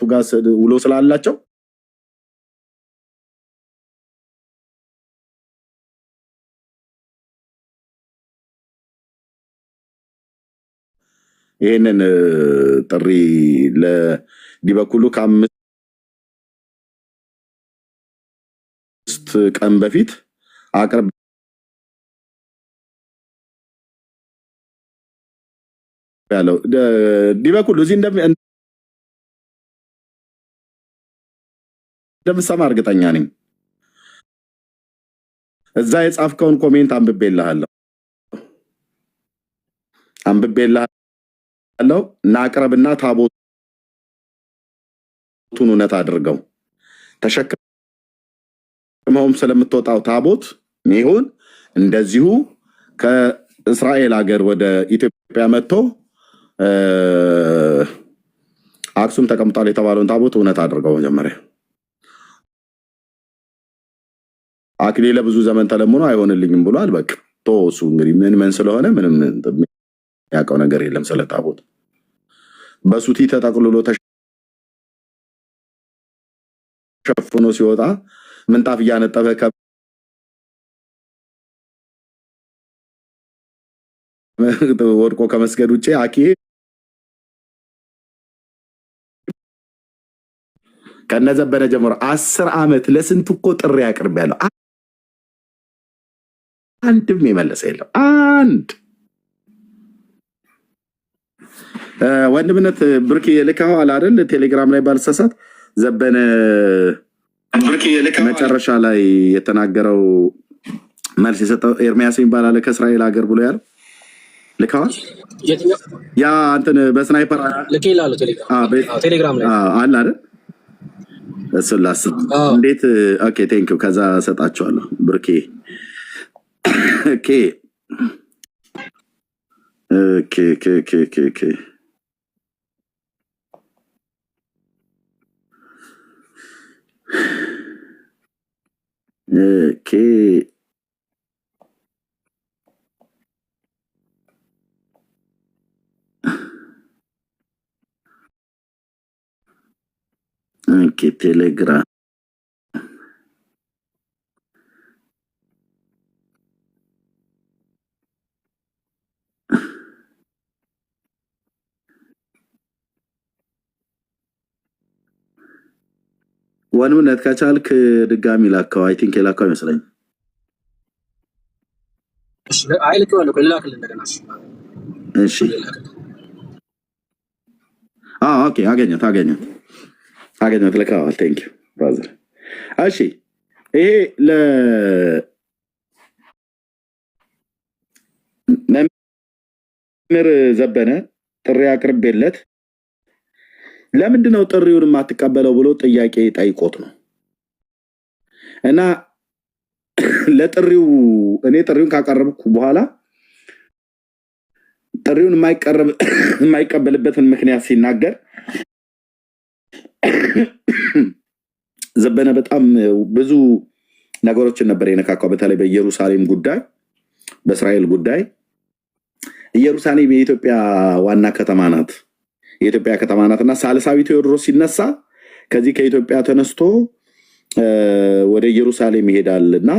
ጋር ውሎ ስላላቸው ይሄንን ጥሪ ለዲበኩሉ ከ5 ቀን በፊት አቅርብ ያለው ዲበኩሉ እዚህ እንደምሰማ እርግጠኛ ነኝ። እዛ የጻፍከውን ኮሜንት አንብቤልሃለሁ ናቅረብና ታቦቱን እውነት አድርገው ተሸክመውም ስለምትወጣው ታቦት ይሁን እንደዚሁ ከእስራኤል ሀገር ወደ ኢትዮጵያ መጥቶ አክሱም ተቀምጧል የተባለውን ታቦት እውነት አድርገው። መጀመሪያ አክሊለ ብዙ ዘመን ተለምኖ አይሆንልኝም ብሏል። በቃ ተወሱ እንግዲህ ምን ስለሆነ ምንም ያውቀው ነገር የለም ስለ ታቦት። በሱቲ ተጠቅልሎ ተሸፍኖ ሲወጣ ምንጣፍ እያነጠፈ ወድቆ ከመስገድ ውጭ አኪ ከነዘበነ ጀምሮ 10 ዓመት ለስንቱ እኮ ጥሪ ያቀርባለሁ። አንድም የመለሰ የለም። አንድ ወንድምነት ብርክ የልካው አላደል ቴሌግራም ላይ ባልተሳሳት ዘበነ ብርክ የልካው መጨረሻ ላይ የተናገረው መልስ የሰጠው ኤርሚያስ የሚባል አለ ከእስራኤል ሀገር ብሎ ያለው ልካዋል። ያ አንተን በስናይፐር ልኬላሉ ቴሌግራም ላይ አለ አይደል? እሱን ላስብ እንዴት። ኦኬ ቴንክ ዩ። ከዛ ሰጣቸዋለሁ ብርኬ። ኦኬ ኦኬ ኦኬ ኦኬ ኦኬ ኦኬ ኦኬ ቴሌግራም ወንምነት ከቻልክ ድጋሚ ላከው። አይ ቲንክ የላከው ይመስለኝ። እሺ አይ ልከዋለሁ። ከላከል እንደገና እሺ ኦኬ አገኘሁት ልከዋል። ቴንክ ዩ ብራዘር። እሺ ይሄ ለመምህር ዘበነ ጥሪ አቅርቤለት ለምንድነው ጥሪውን የማትቀበለው ብሎ ጥያቄ ጠይቆት ነው። እና ለጥሪው እኔ ጥሪውን ካቀረብኩ በኋላ ጥሪውን የማይቀበልበትን ምክንያት ሲናገር ዘበነ በጣም ብዙ ነገሮችን ነበር የነካካው። በተለይ በኢየሩሳሌም ጉዳይ፣ በእስራኤል ጉዳይ። ኢየሩሳሌም የኢትዮጵያ ዋና ከተማ ናት። የኢትዮጵያ ከተማ ናትና ሳልሳዊ ቴዎድሮስ ሲነሳ ከዚህ ከኢትዮጵያ ተነስቶ ወደ ኢየሩሳሌም ይሄዳልና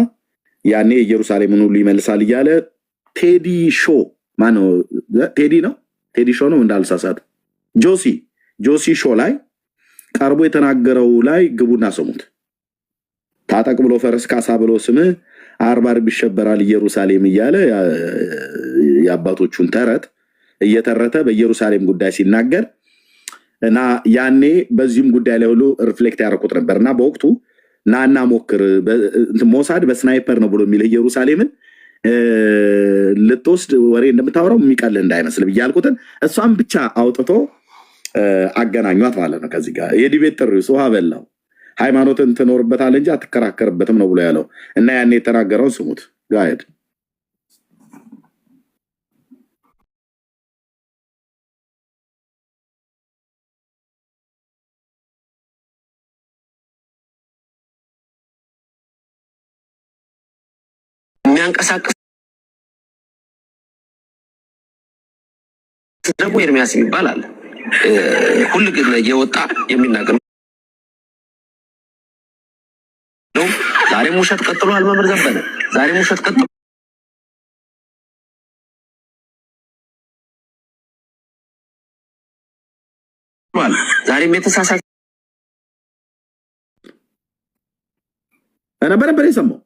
ያኔ ኢየሩሳሌምን ሁሉ ይመልሳል እያለ ቴዲ ሾ ማነው? ቴዲ ነው ቴዲ ሾ ነው እንዳልሳሳት ጆሲ ሾ ላይ ቀርቦ የተናገረው ላይ ግቡና ስሙት። ታጠቅ ብሎ ፈረስ ካሳ ብሎ ስምህ 40 ይሸበራል ኢየሩሳሌም እያለ የአባቶቹን ተረት እየተረተ በኢየሩሳሌም ጉዳይ ሲናገር እና ያኔ በዚህም ጉዳይ ላይ ሁሉ ሪፍሌክት ያደረኩት ነበር እና በወቅቱ ናና ሞክር ሞሳድ በስናይፐር ነው ብሎ የሚል ኢየሩሳሌምን ልትወስድ ወሬ እንደምታወራው የሚቀልህ እንዳይመስል ብያልኩትን እሷን ብቻ አውጥቶ አገናኟት ማለት ነው። ከዚህ ጋር የዲቤት ጥሪ ውሃ በላው ሃይማኖትን ትኖርበታል እንጂ አትከራከርበትም ነው ብሎ ያለው እና ያኔ የተናገረውን ስሙት ጋይድ የሚያንቀሳቅስ ደግሞ ኤርሚያስ የሚባል አለ። ሁሉ ግን እየወጣ የሚናገር ነው። ዛሬም ውሸት ቀጥሏል። መምህር ዘበነ ዛሬም ውሸት ቀጥሏል። ዛሬም የተሳሳተ እኔ በደንብ የሰማው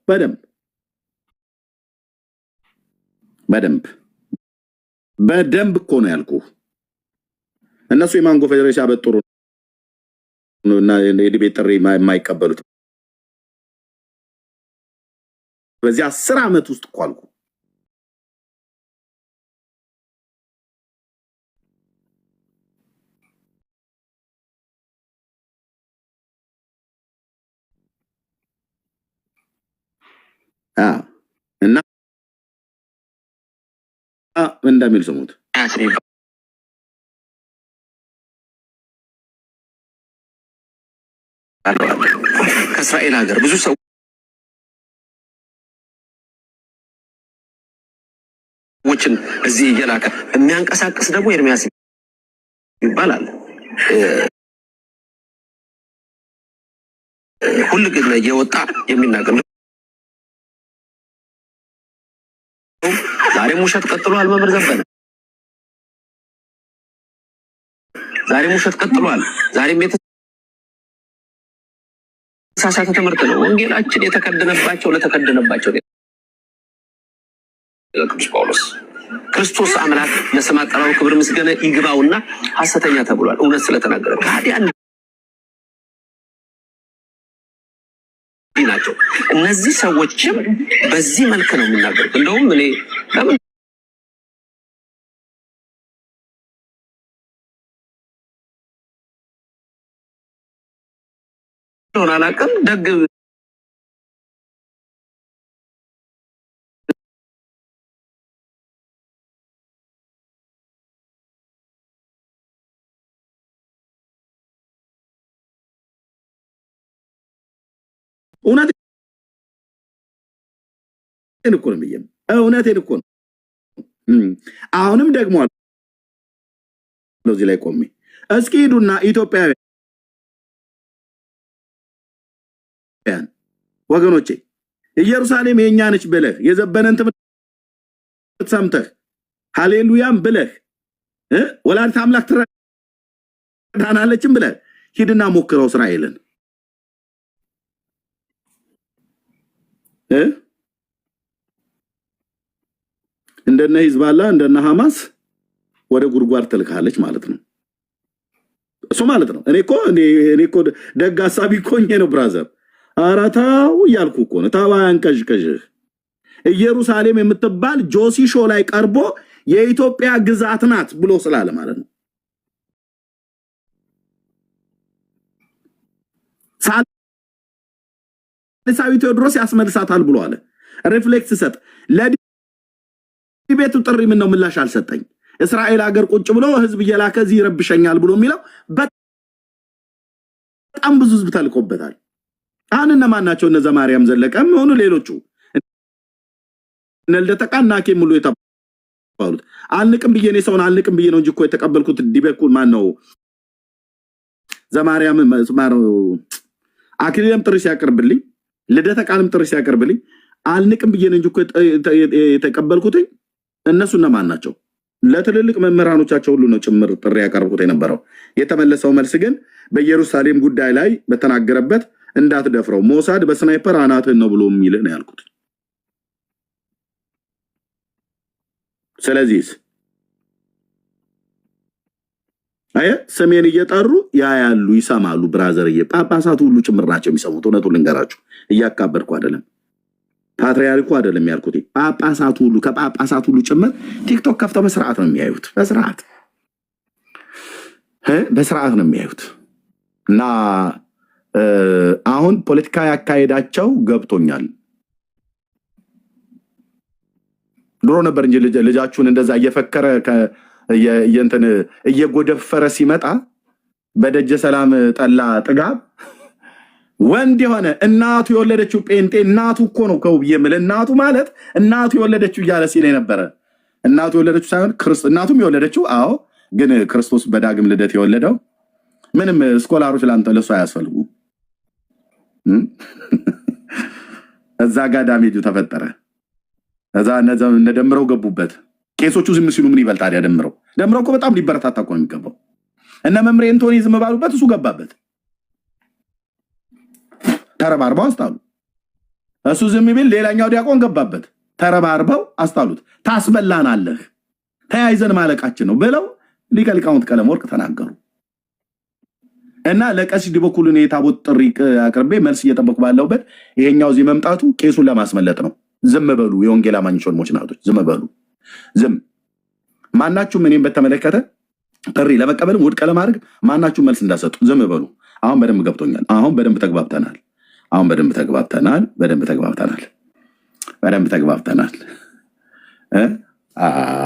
በደንብ እኮ ነው ያልኩህ። እነሱ የማንጎ ፌዴሬሽን አበጥሩ እና የዲቤት ጥሪ የማይቀበሉት በዚህ 10 ዓመት ውስጥ እኮ አልኩህ። እና እንደሚል ስሙት ከእስራኤል ሀገር ብዙ ሰዎችን እዚህ እየላከ የሚያንቀሳቅስ ደግሞ ኤርሚያስ ይባላል። ሁሉ ግን እየወጣ የሚናገር ነው። ዛሬም ውሸት ቀጥሏል። መምህር ዘበነ ዛሬም ውሸት ቀጥሏል። ዛሬም የተሳሳተ ትምህርት ነው። ወንጌላችን የተከደነባቸው ለተከደነባቸው ቅዱስ ጳውሎስ ክርስቶስ አምላክ ለስም አጠራሩ ክብር ምስጋና ይግባውና ሐሰተኛ ተብሏል። እውነት ስለተናገረ ታዲያ ናቸው እነዚህ ሰዎችም በዚህ መልክ ነው የሚናገሩት። እንደውም እኔ ለምን ሆነ አላውቅም ደግ እውነቴን እኮ ነው። አሁንም ደግሞ እዚህ ላይ ቆሜ እስኪ ሂዱና ኢትዮጵያውያን ወገኖቼ ኢየሩሳሌም የኛ ነች ብለህ የዘበነን ትምህርት ሰምተህ ሃሌሉያም ብለህ ወላዲተ አምላክ ትረዳናለችም ብለህ ሂድና ሞክረው እስራኤልን እንደነ ሂዝባላ እንደነ ሐማስ ወደ ጉድጓድ ትልካለች ማለት ነው። እሱ ማለት ነው። እኔ እኮ ደግ ሐሳቢ ኮኝ ነው ብራዘር። አራታው ያልኩ እኮ ነው። ታዋያን ከጅከጅህ ኢየሩሳሌም የምትባል ጆሲ ሾ ላይ ቀርቦ የኢትዮጵያ ግዛት ናት ብሎ ስላለ ማለት ነው። ሳልሳዊ ቴዎድሮስ ያስመልሳታል ብሎ አለ። ሪፍሌክስ ሰጥ ለዲቤቱ ጥሪ ምን ነው ምላሽ አልሰጠኝ። እስራኤል ሀገር ቁጭ ብሎ ህዝብ እየላከ እዚህ ይረብሸኛል ብሎ የሚለው በጣም ብዙ ህዝብ ተልቆበታል። አሁን እነማን ናቸው? እነ ዘማርያም ዘለቀም ሆኑ ሌሎቹ እነልደተቃና ከሙሉ የተባሉት አልንቅም ብዬ ነው ሰውን አልንቅም ብዬ ነው እንጂ እኮ የተቀበልኩት ዲበኩል ማን ነው? ዘማርያም ማሩ አክሊልም ጥሪ ሲያቀርብልኝ ልደተቃልም ጥሪ ሲያቀርብልኝ አልንቅም ብዬ ነው እንጂ እኮ የተቀበልኩት። እነሱ እነማን ናቸው? ለትልልቅ መምህራኖቻቸው ሁሉ ነው ጭምር ጥሪ ያቀርቡት የነበረው። የተመለሰው መልስ ግን በኢየሩሳሌም ጉዳይ ላይ በተናገረበት እንዳትደፍረው ሞሳድ በስናይፐር አናትህን ነው ብሎ የሚልህ ነው ያልኩት። ስለዚህ ስሜን እየጠሩ ያያሉ ይሰማሉ። ብራዘርዬ ጳጳሳቱ ሁሉ ጭምር ናቸው የሚሰሙት። እውነቱን ልንገራችሁ እያካበድኩ አይደለም፣ ፓትርያርኩ አይደለም ያልኩት። ጳጳሳቱ ሁሉ ከጳጳሳቱ ሁሉ ጭምር ቲክቶክ ከፍተው በስርዓት ነው የሚያዩት። በስርዓት ነው የሚያዩት። እና አሁን ፖለቲካ ያካሄዳቸው ገብቶኛል። ድሮ ነበር እንጂ ልጃችሁን እንደዛ እየፈከረ የእንትን እየጎደፈረ ሲመጣ በደጀ ሰላም ጠላ ጥጋብ ወንድ የሆነ እናቱ የወለደችው ጴንጤ እናቱ እኮ ነው ከውብዬ የምልህ እናቱ ማለት እናቱ የወለደችው እያለ ሲል ነበረ። እናቱ የወለደችው ሳይሆን እናቱም የወለደችው አዎ፣ ግን ክርስቶስ በዳግም ልደት የወለደው ምንም ስኮላሮች ላንተ ለሱ አያስፈልጉ። እዛ ጋር ዳሜጁ ተፈጠረ። እዛ እነደምረው ገቡበት። ቄሶቹ ዝም ሲሉ ምን ይበል ታዲያ? ደምረው እኮ በጣም ሊበረታታ እኮ ነው የሚገባው። እነ መምሬ እንቶኒ ዝም ባሉበት እሱ ገባበት። ተረባርበው አስጣሉ። እሱ ዝም ቢል ሌላኛው ዲያቆን ገባበት። ተረባርበው አስጣሉት። ታስበላናለህ፣ ተያይዘን ማለቃችን ነው ብለው ሊቀ ሊቃውንት ቀለም ወርቅ ተናገሩ። እና ለቀሲስ ዲበኩሉን የታቦት ጥሪ አቅርቤ መልስ እየጠበቁ ባለውበት ይሄኛው እዚህ መምጣቱ ቄሱን ለማስመለጥ ነው። ዝም በሉ የወንጌል አማኞች ወንድሞች ናቶች፣ ዝም በሉ። ማናችሁም እኔም በተመለከተ ጥሪ ለመቀበልም ውድቅ ለማድረግ ማናችሁም መልስ እንዳሰጡ ዝም በሉ። አሁን በደንብ ገብቶኛል። አሁን በደንብ ተግባብተናል።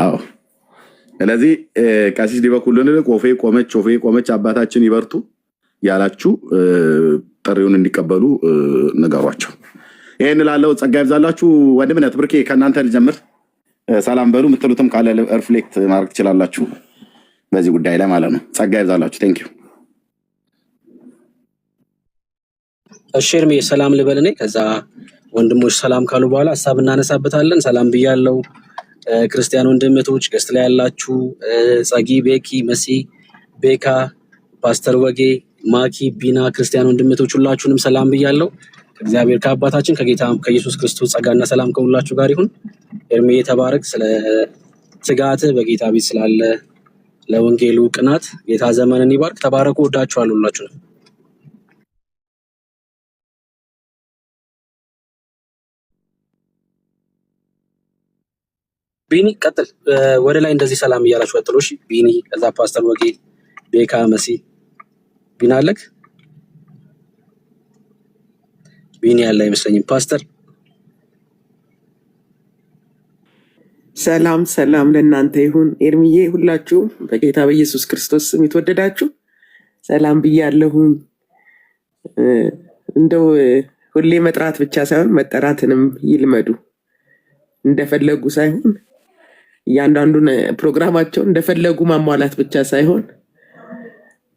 አዎ። ስለዚህ ቀሲስ ዲበኩሉን ቆፌ ቆመች አባታችን ይበርቱ ያላችሁ ጥሪውን እንዲቀበሉ ንገሯቸው። ይሄን ላለው ጸጋ ይብዛላችሁ። ወንድምነት ብርኬ ከእናንተ ልጀምር። ሰላም በሉ የምትሉትም ካለ ሪፍሌክት ማድረግ ትችላላችሁ በዚህ ጉዳይ ላይ ማለት ነው። ጸጋ ይብዛላችሁ። ቴንክ ዩ። እሺ እርሜ ሰላም ልበል እኔ፣ ከዛ ወንድሞች ሰላም ካሉ በኋላ ሀሳብ እናነሳበታለን። ሰላም ብያለው። ክርስቲያን ወንድምቶች ገስት ላይ ያላችሁ ጸጊ፣ ቤኪ፣ መሲ፣ ቤካ፣ ፓስተር ወጌ፣ ማኪ፣ ቢና ክርስቲያን ወንድምቶች ሁላችሁንም ሰላም ብያለው። ከእግዚአብሔር ከአባታችን ከጌታ ከኢየሱስ ክርስቶስ ጸጋና ሰላም ከሁላችሁ ጋር ይሁን። ኤርሜ ተባረክ። ስለ ትጋት በጌታ ቤት ስላለ ለወንጌሉ ቅናት ጌታ ዘመንን ይባርክ። ተባረኩ። ወዳችኋለሁ ሁላችሁንም። ቢኒ ቀጥል። ወደ ላይ እንደዚህ ሰላም እያላችሁ ቀጥሉ። እሺ ቢኒ፣ ከዛ ፓስተር ወጌ፣ ቤካ፣ መሲ። ቢና አለክ? ቢኒ ያለ አይመስለኝም። ፓስተር ሰላም ለእናንተ ይሁን። ኤርሚዬ ሁላችሁም በጌታ በኢየሱስ ክርስቶስ ስም የተወደዳችሁ ሰላም ብያለሁኝ። እንደው ሁሌ መጥራት ብቻ ሳይሆን መጠራትንም ይልመዱ። እንደፈለጉ ሳይሆን እያንዳንዱን ፕሮግራማቸውን እንደፈለጉ ማሟላት ብቻ ሳይሆን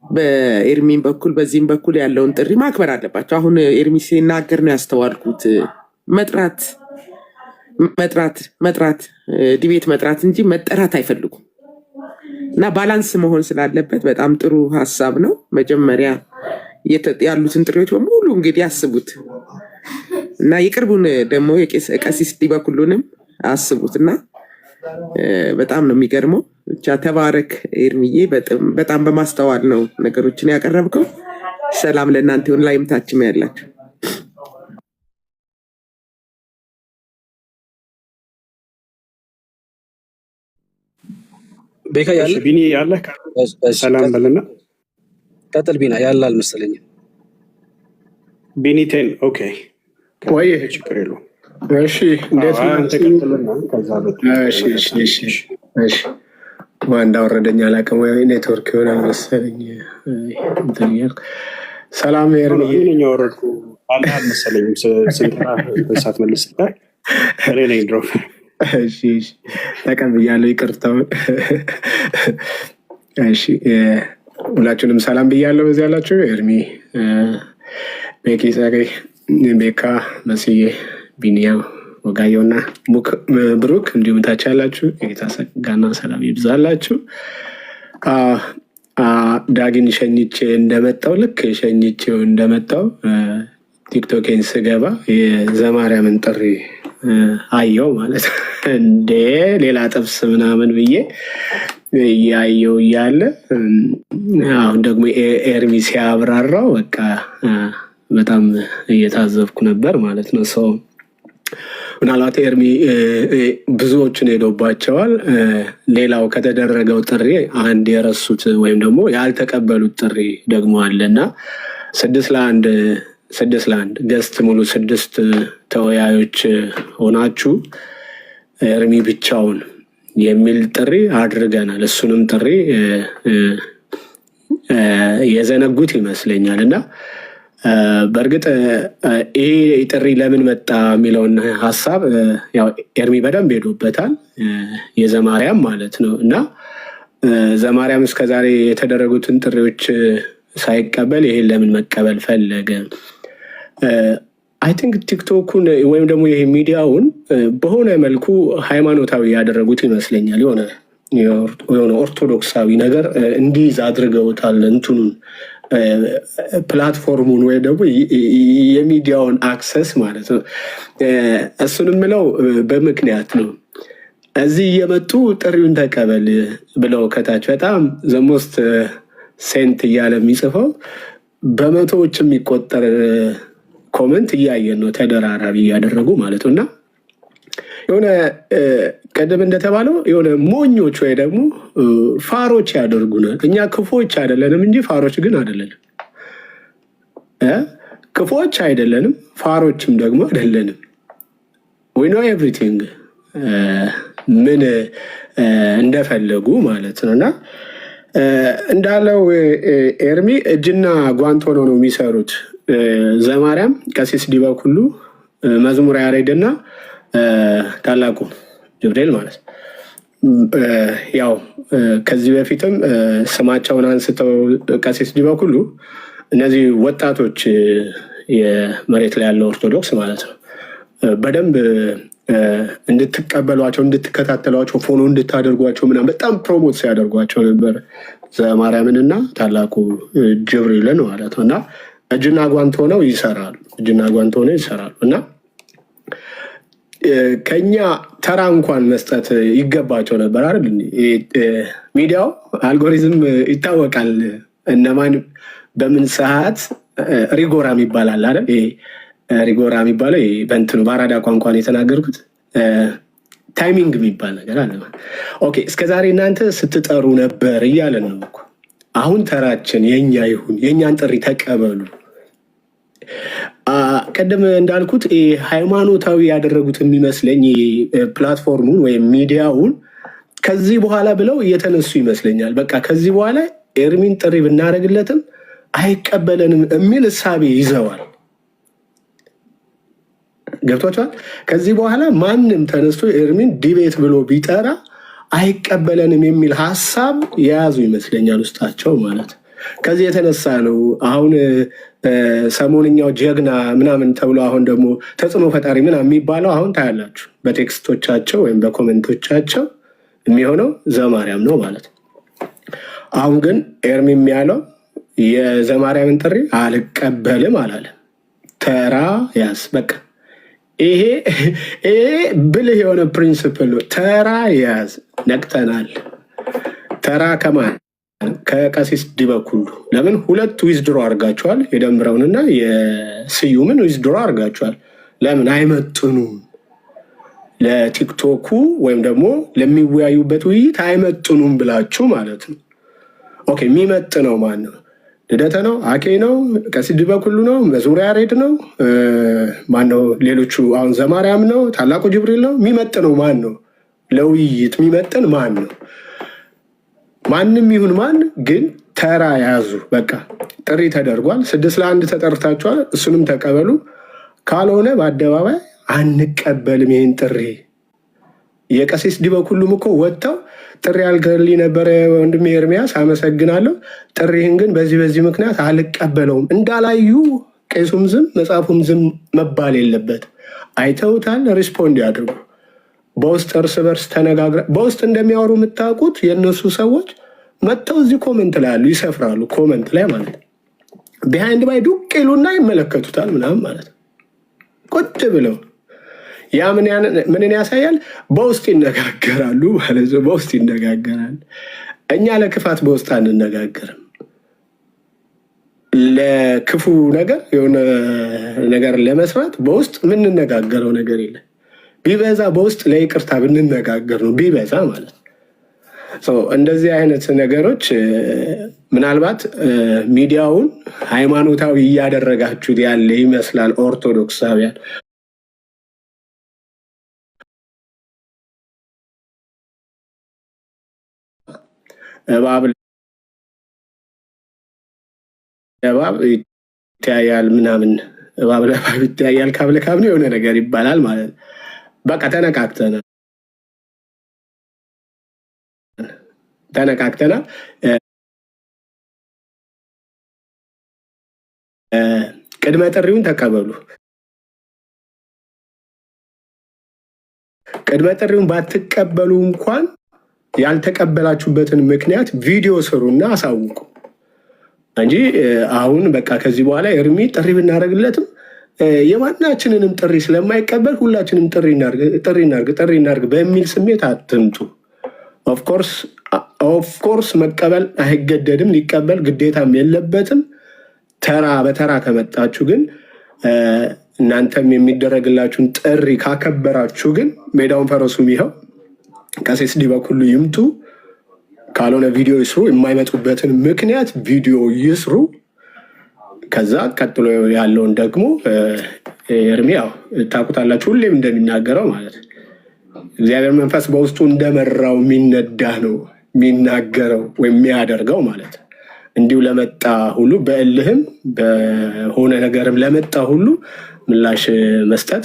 በኤርሚን በኩል በዚህም በኩል ያለውን ጥሪ ማክበር አለባቸው። አሁን ኤርሚ ሲናገር ነው ያስተዋልኩት። መጥራት ዲቤት መጥራት እንጂ መጠራት አይፈልጉም። እና ባላንስ መሆን ስላለበት በጣም ጥሩ ሀሳብ ነው። መጀመሪያ ያሉትን ጥሪዎች በሙሉ እንግዲህ አስቡት እና የቅርቡን ደግሞ ቀሲስ ዲበኩሉንም አስቡት እና በጣም ነው የሚገርመው። ብቻ ተባረክ ኤርሚዬ፣ በጣም በማስተዋል ነው ነገሮችን ያቀረብከው። ሰላም ለእናንተ ይሁን። ላይም ታችም ያላችሁ ቤካ ያለ ቢኒ ያለ ሰላም በልና ቀጥል። ቢና ያለ አልመሰለኝም። ቢኒ ቴን ኦኬ ወይ ችግር የለውም። እሺ እንዴት ነው? እሺ ማንዳ ወረደኛ አላውቅም፣ ወይ ኔትወርክ ይሆናል መሰለኝ እንትን እያልኩ ሰላም ኤርሚ ነኝ ወረድኩ አለ አልመሰለኝም። ስንተራ በሳት መልስ ጋር እኔ ነኝ ድሮ። እሺ ተቀብያለሁ፣ ይቅርታው። እሺ ሁላችሁንም ሰላም ብያለሁ። በዚህ ያላችሁ ኤርሚ፣ ቤኪ፣ ጸጌ፣ ቤካ፣ መስዬ፣ ቢኒያም፣ ወጋየውና ብሩክ እንዲሁም ታች ያላችሁ የጌታ ጸጋና ሰላም ይብዛላችሁ። ዳግን ሸኝቼ እንደመጣው ልክ ሸኝቼው እንደመጣው ቲክቶኬን ስገባ የዘማርያምን ጥሪ አየው ማለት እንደ ሌላ ጥብስ ምናምን ብዬ እያየው እያለ አሁን ደግሞ ኤርሚ ሲያብራራው በቃ በጣም እየታዘብኩ ነበር ማለት ነው። ሰው ምናልባት ኤርሚ ብዙዎችን ሄዶባቸዋል። ሌላው ከተደረገው ጥሪ አንድ የረሱት ወይም ደግሞ ያልተቀበሉት ጥሪ ደግሞ አለና 6-1 ገስት ሙሉ 6 ተወያዮች ሆናችሁ ኤርሚ ብቻውን የሚል ጥሪ አድርገናል። እሱንም ጥሪ የዘነጉት ይመስለኛል እና በእርግጥ ይሄ ጥሪ ለምን መጣ የሚለውን ሀሳብ ያው ኤርሚ በደንብ ሄዶበታል፣ የዘማርያም ማለት ነው እና ዘማርያም እስከዛሬ የተደረጉትን ጥሪዎች ሳይቀበል ይሄን ለምን መቀበል ፈለገ? አይ ቲንክ ቲክቶኩን ወይም ደግሞ ይሄ ሚዲያውን በሆነ መልኩ ሃይማኖታዊ ያደረጉት ይመስለኛል። የሆነ ኦርቶዶክሳዊ ነገር እንዲይዝ አድርገውታል እንትኑን ፕላትፎርሙን ወይ ደግሞ የሚዲያውን አክሰስ ማለት ነው። እሱን የምለው በምክንያት ነው። እዚህ እየመጡ ጥሪውን ተቀበል ብለው ከታች በጣም ዘሞስት ሴንት እያለ የሚጽፈው በመቶዎች የሚቆጠር ኮመንት እያየን ነው፣ ተደራራቢ እያደረጉ ማለት ነው እና የሆነ ቀደም እንደተባለው የሆነ ሞኞች ወይ ደግሞ ፋሮች ያደርጉናል። እኛ ክፎች አይደለንም እንጂ ፋሮች ግን አይደለንም። ክፎች አይደለንም፣ ፋሮችም ደግሞ አይደለንም። we know everything ምን እንደፈለጉ ማለት ነው እና እንዳለው ኤርሚ እጅና ጓንት ሆነው ነው የሚሰሩት። ዘማርያም፣ ቀሲስ ዲበኩሉ፣ መዝሙረ ያሬድና ታላቁ ጅብሪል ማለት ያው ከዚህ በፊትም ስማቸውን አንስተው ቀሲስ ዲበኩሉ እነዚህ ወጣቶች የመሬት ላይ ያለው ኦርቶዶክስ ማለት ነው በደንብ እንድትቀበሏቸው፣ እንድትከታተሏቸው፣ ፎሎ እንድታደርጓቸው ምናምን በጣም ፕሮሞት ሲያደርጓቸው ነበር ዘማርያምንና ታላቁ ጅብሪልን ማለት ነው እና እጅና ጓንት ሆነው ይሰራሉ እና ከኛ ተራ እንኳን መስጠት ይገባቸው ነበር አይደል? ሚዲያው አልጎሪዝም ይታወቃል፣ እነማን በምን ሰዓት ሪጎራ ይባላል አይደል? ሪጎራ የሚባለው በእንትኑ በአራዳ ቋንቋን የተናገርኩት ታይሚንግ የሚባል ነገር አለ። ኦኬ እስከዛሬ እናንተ ስትጠሩ ነበር እያለን ነው እኮ። አሁን ተራችን የኛ ይሁን፣ የኛን ጥሪ ተቀበሉ። ቀደም እንዳልኩት ሃይማኖታዊ ያደረጉት የሚመስለኝ ፕላትፎርሙን ወይም ሚዲያውን ከዚህ በኋላ ብለው እየተነሱ ይመስለኛል። በቃ ከዚህ በኋላ ኤርሚን ጥሪ ብናደርግለትም አይቀበለንም የሚል እሳቤ ይዘዋል። ገብቷቸዋል። ከዚህ በኋላ ማንም ተነስቶ ኤርሚን ዲቤት ብሎ ቢጠራ አይቀበለንም የሚል ሀሳብ የያዙ ይመስለኛል ውስጣቸው ማለት። ከዚህ የተነሳ ነው አሁን ሰሞንኛው ጀግና ምናምን ተብሎ አሁን ደግሞ ተጽዕኖ ፈጣሪ ምናምን የሚባለው አሁን ታያላችሁ በቴክስቶቻቸው ወይም በኮሜንቶቻቸው የሚሆነው ዘማርያም ነው ማለት። አሁን ግን ኤርሚ ያለው የዘማርያምን ጥሪ አልቀበልም አላለም። ተራ ያዝ በቃ። ይሄ ብልህ የሆነ ፕሪንስፕል ነው። ተራ ያዝ። ነቅተናል። ተራ ከማን ከቀሲስ ዲበኩሉ ለምን ሁለት ዊዝድሮ አድርጋችኋል? የደምረውንና የስዩምን ዊዝድሮ አድርጋችኋል። ለምን አይመጥኑም? ለቲክቶኩ ወይም ደግሞ ለሚወያዩበት ውይይት አይመጥኑም ብላችሁ ማለት ነው። ኦኬ የሚመጥነው ማን ነው? ልደተ ነው? አኬ ነው? ቀሲስ ዲበኩሉ ነው? መዝሙረ ያሬድ ነው? ማነው? ሌሎቹ አሁን ዘማርያም ነው? ታላቁ ጅብሪል ነው? የሚመጥነው ማን ነው? ለውይይት የሚመጥን ማን ነው? ማንም ይሁን ማን ግን ተራ ያዙ። በቃ ጥሪ ተደርጓል። 6-1 ተጠርታችኋል። እሱንም ተቀበሉ። ካልሆነ በአደባባይ አንቀበልም ይህን ጥሪ። የቀሲስ ዲበኩሉም እኮ ወጥተው ጥሪ አልገልኝ ነበረ ወንድሜ ኤርሚያስ አመሰግናለሁ፣ ጥሪህን ግን በዚህ ምክንያት አልቀበለውም እንዳላዩ ቄሱም ዝም መጽሐፉም ዝም መባል የለበት። አይተውታል፣ ሪስፖንድ ያድርጉ። በውስጥ እርስ በርስ ተነጋግረ በውስጥ እንደሚያወሩ የምታውቁት የእነሱ ሰዎች መጥተው እዚህ ኮመንት ላይ ያሉ ይሰፍራሉ። ኮመንት ላይ ማለት ቢሃይንድ ባይ ዱቅ ይሉና ይመለከቱታል ምናምን ማለት ቁጭ ብለው ያ ምንን ያሳያል? በውስጥ ይነጋገራሉ ማለት ነው። በውስጥ ይነጋገራል። እኛ ለክፋት በውስጥ አንነጋገርም። ለክፉ ነገር የሆነ ነገር ለመስራት በውስጥ የምንነጋገረው ነገር የለም። ቢበዛ በውስጥ ለይቅርታ ብንነጋገር ነው ቢበዛ ማለት ነው። እንደዚህ አይነት ነገሮች ምናልባት ሚዲያውን ሃይማኖታዊ እያደረጋችሁት ያለ ይመስላል። ኦርቶዶክሳውያን እባብ ለእባብ ይተያያል ምናምን፣ እባብ ለእባብ ይተያያል ካብ ለካብ ነው የሆነ ነገር ይባላል ማለት ነው። በቃ ተነቃቅተናል። ቅድመ ጥሪውን ተቀበሉ። ቅድመ ጥሪውን ባትቀበሉ እንኳን ያልተቀበላችሁበትን ምክንያት ቪዲዮ ስሩና አሳውቁ እንጂ አሁን በቃ ከዚህ በኋላ ኤርሚ ጥሪ ብናደርግለትም የማናችንንም ጥሪ ስለማይቀበል ሁላችንም ጥሪ እናርግ በሚል ስሜት አትምጡ። ኦፍኮርስ መቀበል አይገደድም፣ ሊቀበል ግዴታም የለበትም። ተራ በተራ ከመጣችሁ ግን እናንተም የሚደረግላችሁን ጥሪ ካከበራችሁ ግን ሜዳውን ፈረሱም ይኸው ቀሲስ ዲበኩሉ ይምጡ። ካልሆነ ቪዲዮ ይስሩ። የማይመጡበትን ምክንያት ቪዲዮ ይስሩ። ከዛ ቀጥሎ ያለውን ደግሞ ኤርሚ ያው ታውቁታላችሁ፣ ሁሌም እንደሚናገረው ማለት እግዚአብሔር መንፈስ በውስጡ እንደመራው የሚነዳ ነው የሚናገረው ወይም የሚያደርገው ማለት እንዲሁ ለመጣ ሁሉ በእልህም በሆነ ነገርም ለመጣ ሁሉ ምላሽ መስጠት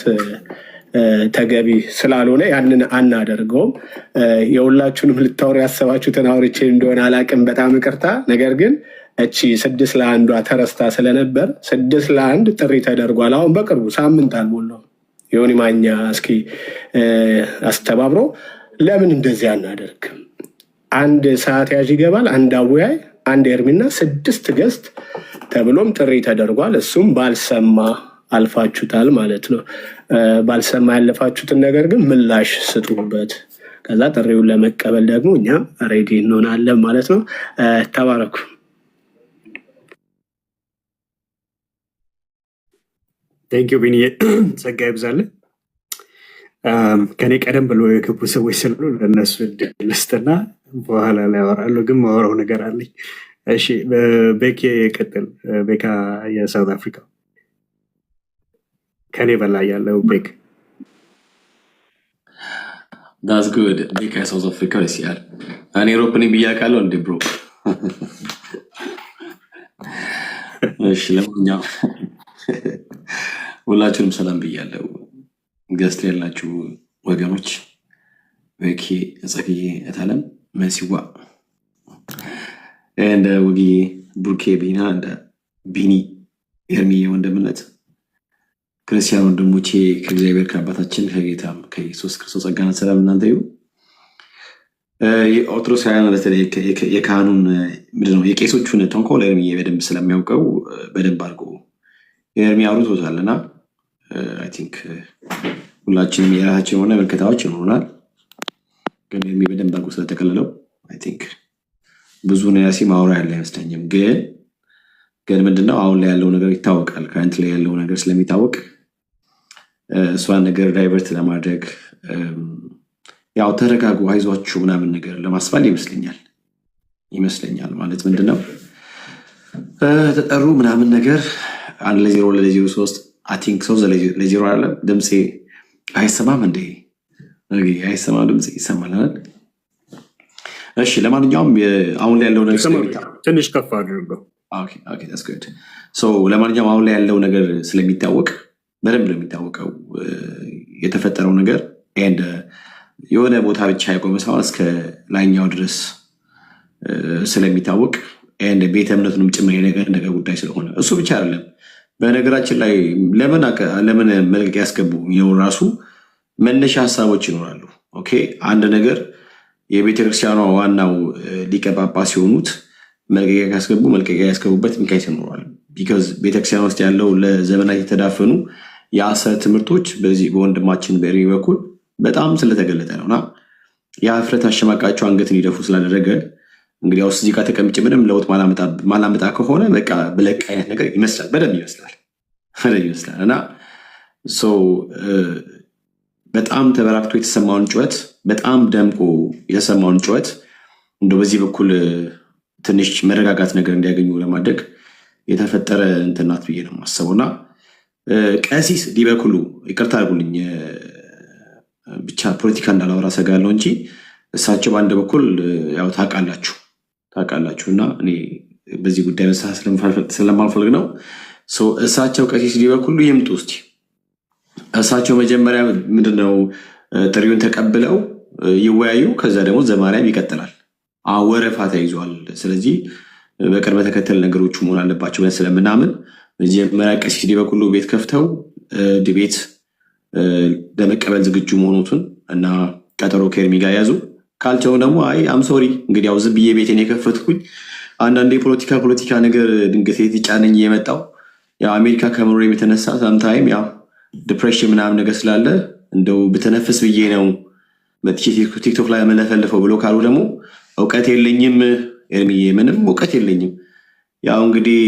ተገቢ ስላልሆነ ያንን አናደርገውም። የሁላችሁንም ልታወሩ ያሰባችሁትን አውርቼ እንደሆነ አላቅም፣ በጣም ይቅርታ። ነገር ግን እቺ 6-1 ተረስታ ስለነበር 6-1 ጥሪ ተደርጓል። አሁን በቅርቡ ሳምንት አልሞላውም። ዮኒ ማኛ እስኪ አስተባብሮ ለምን እንደዚህ አናደርግም? አንድ ሰዓት ያዥ ይገባል፣ አንድ አወያይ፣ አንድ ኤርሚና 6 ገስት ተብሎም ጥሪ ተደርጓል። እሱም ባልሰማ አልፋችሁታል ማለት ነው። ባልሰማ ያለፋችሁትን ነገር ግን ምላሽ ስጡበት። ከዛ ጥሪውን ለመቀበል ደግሞ እኛ ሬዲ እንሆናለን ማለት ነው። ተባረኩ። ቴንኪው ቢኒ፣ ጸጋ ይብዛልን። ከኔ ቀደም ብሎ የገቡ ሰዎች ስላሉ ለእነሱ እድል ልስጥና በኋላ ላይ አወራለሁ። ግን ማወራው ነገር አለኝ። እሺ ቤኬ ቀጥል። ቤካ የሳውት አፍሪካ ከኔ በላይ ያለው ቤክ ዳስ ጉድ። ቤካ የሳውት አፍሪካ ይስያል። እኔ ሮፕኒ ብያቃለሁ እንዴ ብሮ። እሺ ለማንኛውም ሁላችሁንም ሰላም ብያለሁ። ገስት ያላችሁ ወገኖች ቤኪ፣ ጸግዬ፣ እታለም፣ መሲዋ እንደ ወግዬ፣ ቡርኬ፣ ቢና እንደ ቢኒ፣ ኤርሚ ወንድምነት፣ ክርስቲያን ወንድሞቼ ከእግዚአብሔር ከአባታችን ከጌታም ከኢየሱስ ክርስቶስ ጸጋና ሰላም እናንተ ይሁን። የኦርቶዶክሳውያን በተለይ የካህኑን ምንድነው የቄሶቹን ተንኮል ኤርሚ በደንብ ስለሚያውቀው በደንብ አድርጎ ኤርሚ አውርቶታልና አይ ቲንክ ሁላችንም የራሳችን የሆነ ምልከታዎች ይኖሩናል። ግን ኤርሚ በደንብ አድርጎ ስለተቀለለው አይ ቲንክ ብዙ ነያሲ ማውራ ያለ አይመስለኝም። ግን ምንድነው አሁን ላይ ያለው ነገር ይታወቃል። ከረንት ላይ ያለው ነገር ስለሚታወቅ እሷን ነገር ዳይቨርት ለማድረግ ያው ተረጋጉ፣ አይዟችሁ ምናምን ነገር ለማስባል ይመስለኛል። ማለት ምንድነው ተጠሩ ምናምን ነገር 1-0 ለ03 አይ ቲንክ 3-0 አለ። ድምፄ አይሰማም እንዴ? አይሰማም? ድምፄ ይሰማል አይደል? እሺ ለማንኛውም አሁን ላይ ያለው ነገር ትንሽ ከፍ አድርገው። ኦኬ that's good። ለማንኛውም አሁን ላይ ያለው ነገር ስለሚታወቅ በደንብ ነው የሚታወቀው የተፈጠረው ነገር and የሆነ ቦታ ብቻ ያቆመ ሳይሆን እስከ ላይኛው ድረስ ስለሚታወቅ and ቤተ እምነቱንም ጭምር የነገር ጉዳይ ስለሆነ እሱ ብቻ አይደለም። በነገራችን ላይ ለምን መልቀቂያ ያስገቡ ራሱ መነሻ ሀሳቦች ይኖራሉ። ኦኬ አንድ ነገር የቤተክርስቲያኗ ዋናው ሊቀ ጳጳስ ሲሆኑት መልቀቂያ ያስገቡበት ምክንያት ይኖራል። ቢካዝ ቤተክርስቲያን ውስጥ ያለው ለዘመናት የተዳፈኑ የሐሰት ትምህርቶች በዚህ በወንድማችን በኤርሚ በኩል በጣም ስለተገለጠ ነውና የሀፍረት አሸማቃቸው አንገት እንዲደፉ ስላደረገ እንግዲህ ያው እዚህ ጋር ተቀምጬ ምንም ለውጥ ማላመጣ ከሆነ በቃ ብለቅ አይነት ነገር ይመስላል። በደንብ ይመስላል እና በጣም ተበራክቶ የተሰማውን ጩኸት በጣም ደምቆ የተሰማውን ጩኸት እንደው በዚህ በኩል ትንሽ መረጋጋት ነገር እንዲያገኙ ለማድረግ የተፈጠረ እንትናት ብዬ ነው የማስበው። እና ቀሲስ ዲበኩሉ ይቅርታ አድርጉልኝ ብቻ ፖለቲካ እንዳላወራ ሰጋለሁ እንጂ እሳቸው በአንድ በኩል ያው ታውቃላችሁ እና እኔ በዚህ ጉዳይ መሳት ስለማልፈልግ ነው። እሳቸው ቀሲስ ዲበኩሉ ይምጡ እስቲ። እሳቸው መጀመሪያ ምንድነው ጥሪውን ተቀብለው ይወያዩ፣ ከዛ ደግሞ ዘማርያም ይቀጥላል። ወረፋ ተይዟል። ስለዚህ በቅድመ ተከተል ነገሮቹ መሆን አለባቸው ብለን ስለምናምን መጀመሪያ ቀሲስ ዲበኩሉ ቤት ከፍተው ዲቤት ለመቀበል ዝግጁ መሆኑትን እና ቀጠሮ ከኤርሚ ጋር ያዙ። ካልቸው ደግሞ አይ አምሶሪ እንግዲህ ያው ዝም ብዬ ቤቴን የከፈትኩኝ አንዳንዴ ፖለቲካ ነገር ድንገት የተጫነኝ የመጣው ያው አሜሪካ ከመኖር የተነሳ ሳምታይም ያው ዲፕሬሽን ምናምን ነገር ስላለ እንደው ብተነፍስ ብዬ ነው ቲክቶክ ላይ መለፈልፈው ብሎ ካሉ ደግሞ እውቀት የለኝም ኤርሚዬ፣ ምንም እውቀት የለኝም። ያው እንግዲህ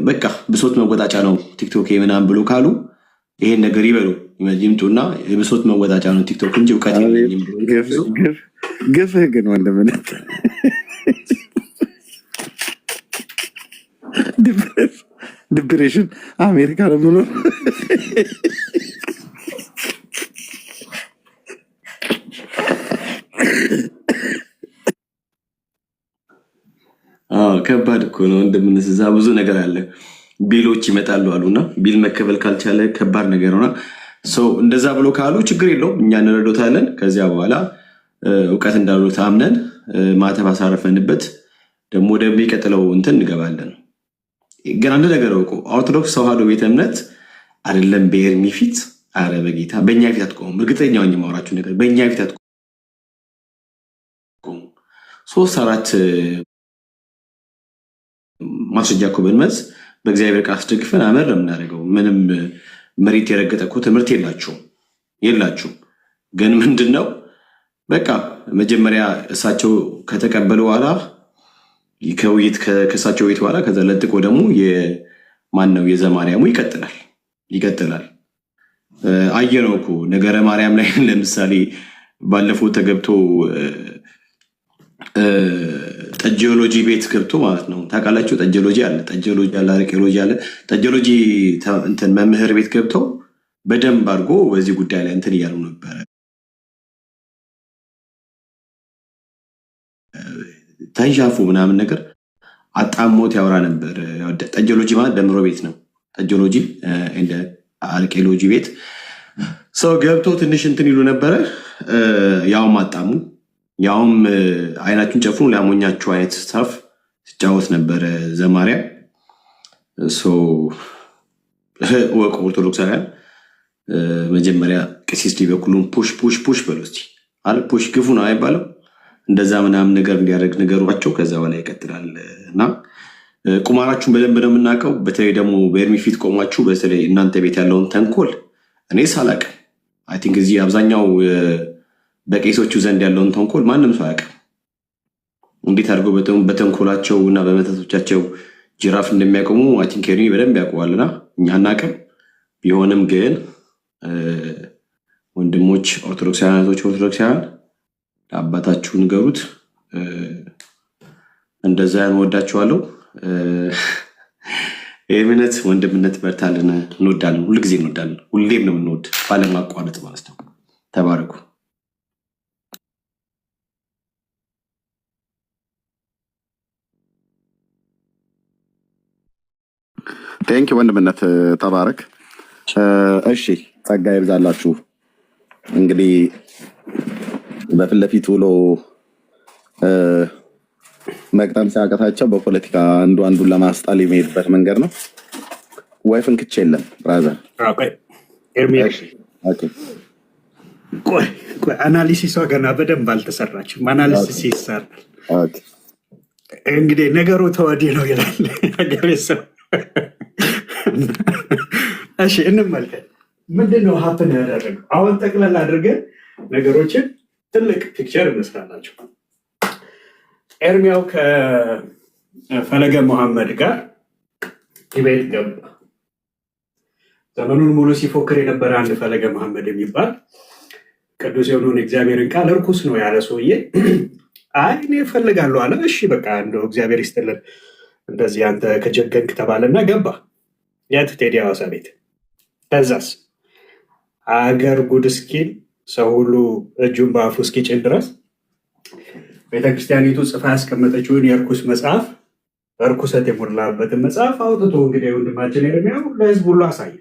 በቃ ብሶት መወጣጫ ነው ቲክቶክ ምናምን ብሎ ካሉ ይሄን ነገር ይበሉ ይምጡና የብሶት መወጣጫ ነው ቲክቶክ እንጂ እውቀት የለኝም። ግፍህ ግን ወንድምነት ዲፕሬሽን አሜሪካ ነው ብሎ ከባድ እኮ ነው ወንድምነት። እዛ ብዙ ነገር አለ። ቢሎች ይመጣሉ አሉና ቢል መከፈል ካልቻለ ከባድ ነገር ነውና እንደዛ ብሎ ካሉ ችግር የለውም፣ እኛ እንረዶታለን። ከዚያ በኋላ እውቀት እንዳሉ ታምነን ማተብ አሳረፈንበት ደግሞ ወደሚቀጥለው እንትን እንገባለን። ግን አንድ ነገር እውቁ፣ ኦርቶዶክስ ተዋህዶ ቤተ እምነት አይደለም በኤርሚ ፊት፣ አረ በጌታ በእኛ ፊት አትቆሙም። እርግጠኛ ሆኜ የማወራችሁ ነገር በእኛ ፊት አትቆሙም። 3-4 ማስረጃ እኮ ብንመዝ በእግዚአብሔር ቃል አስደግፈን አመር የምናደርገው ምንም መሬት የረገጠ እኮ ትምህርት የላችሁም። ግን ምንድን ነው በቃ መጀመሪያ እሳቸው ከተቀበሉ በኋላ ከውይይት ከእሳቸው ቤት በኋላ ከዛ ለጥቆ ደግሞ የማነው የዘማርያሙ ይቀጥላል። አየነው እኮ ነገረ ማርያም ላይ ለምሳሌ ባለፈው ተገብቶ ጠጂዮሎጂ ቤት ገብቶ ማለት ነው። ታውቃላችሁ፣ ጠጂዮሎጂ አለ፣ አረቄሎጂ አለ። ጠጂዮሎጂ እንትን መምህር ቤት ገብተው በደንብ አድርጎ በዚህ ጉዳይ ላይ እንትን እያሉ ነበረ። ተንሻፉ ምናምን ነገር አጣሞት ያወራ ነበር። ጠጂዮሎጂ ማለት ደምሮ ቤት ነው። ጠጂዮሎጂ እንደ አረቄሎጂ ቤት ሰው ገብቶ ትንሽ እንትን ይሉ ነበረ። ያውም አጣሙ ያውም አይናችሁን ጨፍኑ ሊያሞኛችሁ አይነት ስታፍ ሲጫወት ነበረ ዘማርያም። ወቁ ኦርቶዶክሳውያን መጀመሪያ ቀሲስ ዲበኩሉን ፑሽ በሉ እስቲ አለ። ፑሽ ግፉ ነው አይባለው፣ እንደዛ ምናምን ነገር እንዲያደርግ ነገሯቸው። ከዛ በላይ ይቀጥላል እና ቁማራችሁን በደንብ ነው የምናውቀው። በተለይ ደግሞ በኤርሚ ፊት ቆማችሁ በተለይ እናንተ ቤት ያለውን ተንኮል እኔ ሳላቅ አይ ቲንክ እዚህ አብዛኛው በቄሶቹ ዘንድ ያለውን ተንኮል ማንም ሰው አያውቅም። እንዴት አድርገው በተንኮላቸው እና በመተቶቻቸው ጅራፍ እንደሚያቆሙ አይ ቲንክ ኤርሚ በደንብ ያውቀዋልና እኛ አናውቅም። ቢሆንም ግን ወንድሞች ኦርቶዶክሳውያን ለአባታችሁ ንገሩት። እንደዛ እንወዳችኋለሁ። ኤርሚነት ወንድምነት በርታልን። እንወዳለን፣ ሁልጊዜ እንወዳለን። ሁሌም ነው የምንወድ ባለማቋረጥ ማለት ነው። ተባረኩ። ቴንክ ወንድምነት ተባረክ። እሺ ጸጋ ይብዛላችሁ። እንግዲህ በፊት ለፊት ውሎ መቅጠም ሲያቀታቸው በፖለቲካ አንዱን ለማስጣል የሚሄድበት መንገድ ነው። ወይ ፍንክች የለም ብራዘር። አናሊሲሷ ገና በደንብ አልተሰራችም። አናሊሲስ ይሰራል። እንግዲህ ነገሩ ተወዲህ ነው ይላል ሀገሬ ሰው። እሺ እንመልከት። ምንድነው ሀፕን ያደረገው? አሁን ጠቅለል አድርገን ነገሮችን ትልቅ ፒክቸር እንመስላላቸው። ኤርሚያው ከፈለገ መሐመድ ጋር ዲቤት ገባ። ዘመኑን ሙሉ ሲፎክር የነበረ አንድ ፈለገ መሐመድ የሚባል ቅዱስ የሆነውን እግዚአብሔርን ቃል እርኩስ ነው ያለ ሰውዬ አይ እኔ እፈልጋለሁ አለ። እሺ በቃ እንደው እግዚአብሔር ይስጥልን እንደዚህ አንተ ከጀገንክ ተባለና ገባ። የት? ቴዲ ሐዋሳ ቤት። ከዛስ አገር ጉድ እስኪል ሰው ሁሉ እጁን በአፉ እስኪጭን ድረስ ቤተክርስቲያኒቱ ጽፋ ያስቀመጠችውን የእርኩስ መጽሐፍ እርኩሰት የሞላበትን መጽሐፍ አውጥቶ እንግዲህ ወንድማችን ኤርሚያው ለህዝብ ሁሉ አሳየ።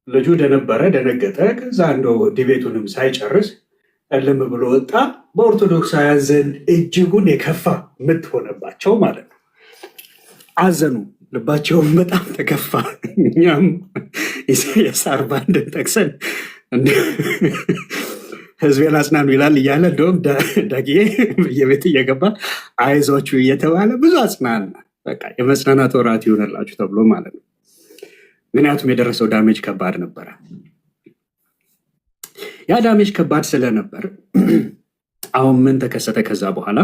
ልጁ ደነበረ፣ ደነገጠ። ከዛ እንደው ዲቤቱንም ሳይጨርስ እልም ብሎ ወጣ። በኦርቶዶክሳውያን ዘንድ እጅጉን የከፋ የምትሆነባቸው ማለት ነው። አዘኑ፣ ልባቸውን በጣም ተከፋ። እኛም ኢሳያስ 41 ጠቅሰን ህዝቤን አጽናኑ ይላል እያለ እንደውም ዳግዬ በየቤት እየገባ አይዟችሁ እየተባለ ብዙ አጽናና። በቃ የመጽናናት ወራት ይሆነላችሁ ተብሎ ማለት ነው። ምክንያቱም የደረሰው ዳሜጅ ከባድ ነበረ። ያ ዳሜጅ ከባድ ስለነበር አሁን ምን ተከሰተ? ከዛ በኋላ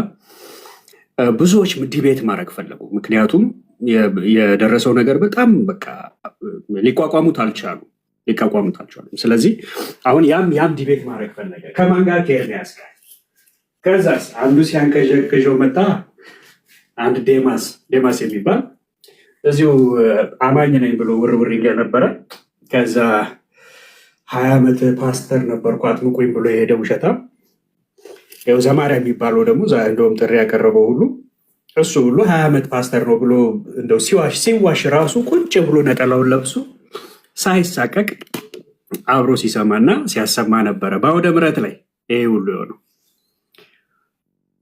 ብዙዎች ዲቤት ማድረግ ፈለጉ። ምክንያቱም የደረሰው ነገር በጣም በቃ ሊቋቋሙት አልቻሉ። ስለዚህ አሁን ያም ዲቤት ማድረግ ፈለገ። ከማን ጋር? ከኤርሚያስ ጋር። ከዛስ አንዱ ሲያንቀዠቅዠው መጣ። አንድ ዴማስ የሚባል እዚሁ አማኝ ነኝ ብሎ ውርውር ነበረ። ከዛ 20 ዓመት ፓስተር ነበርኩ አጥምቁኝ ብሎ የሄደ ውሸታም። ያው ዘማሪያ የሚባለው ደግሞ እንደውም ጥሪ ያቀረበው ሁሉ እሱ ሁሉ 20 ዓመት ፓስተር ነው ብሎ እንደው ሲዋሽ ራሱ ቁጭ ብሎ ነጠላውን ለብሶ ሳይሳቀቅ አብሮ ሲሰማና ሲያሰማ ነበረ በአውደ ምሕረት ላይ ይሄ ሁሉ የሆነው።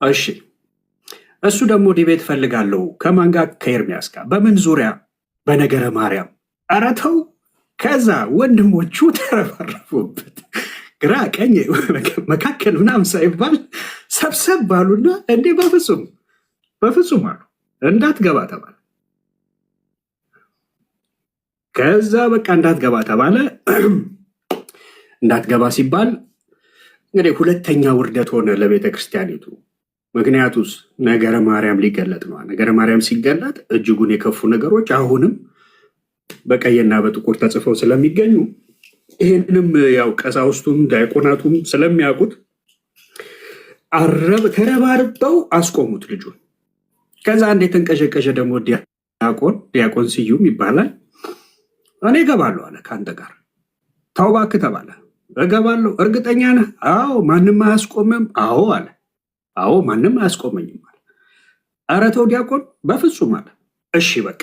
እሺ እሱ ደግሞ ዲቤት ፈልጋለሁ። ከማን ጋር? ከኤርሚያስ ጋር። በምን ዙሪያ? በነገረ ማርያም። ኧረ ተው። ከዛ ወንድሞቹ ተረፈረፉበት። ግራ ቀኝ መካከል ምናምን ሳይባል ሰብሰብ ባሉና እንዴ በፍጹም አሉ እንዳትገባ ተባለ። ከዛ በቃ እንዳትገባ ተባለ። እንዳትገባ ሲባል እንግዲህ ሁለተኛ ውርደት ሆነ ለቤተ ክርስቲያኒቱ። ምክንያቱስ ነገረ ማርያም ሊገለጥ ነው። ነገረ ማርያም ሲገለጥ እጅጉን የከፉ ነገሮች አሁንም በቀይና በጥቁር ተጽፈው ስለሚገኙ ይህንንም ያው ቀሳውስቱም ዲያቆናቱም ስለሚያውቁት ተረባርበው አስቆሙት ልጁን። ከዛ አንድ የተንቀዠቀዠ ደግሞ ዲያቆን ስዩም ይባላል። እኔ እገባለሁ አለ ከአንተ ጋር። ተው እባክህ ተባለ። እገባለሁ። እርግጠኛ ነህ? አዎ። ማንም አያስቆምም? አዎ አለ። አዎ ማንም አያስቆመኝም አለ። ኧረ ተው ዲያቆን፣ በፍጹም አለ። እሺ በቃ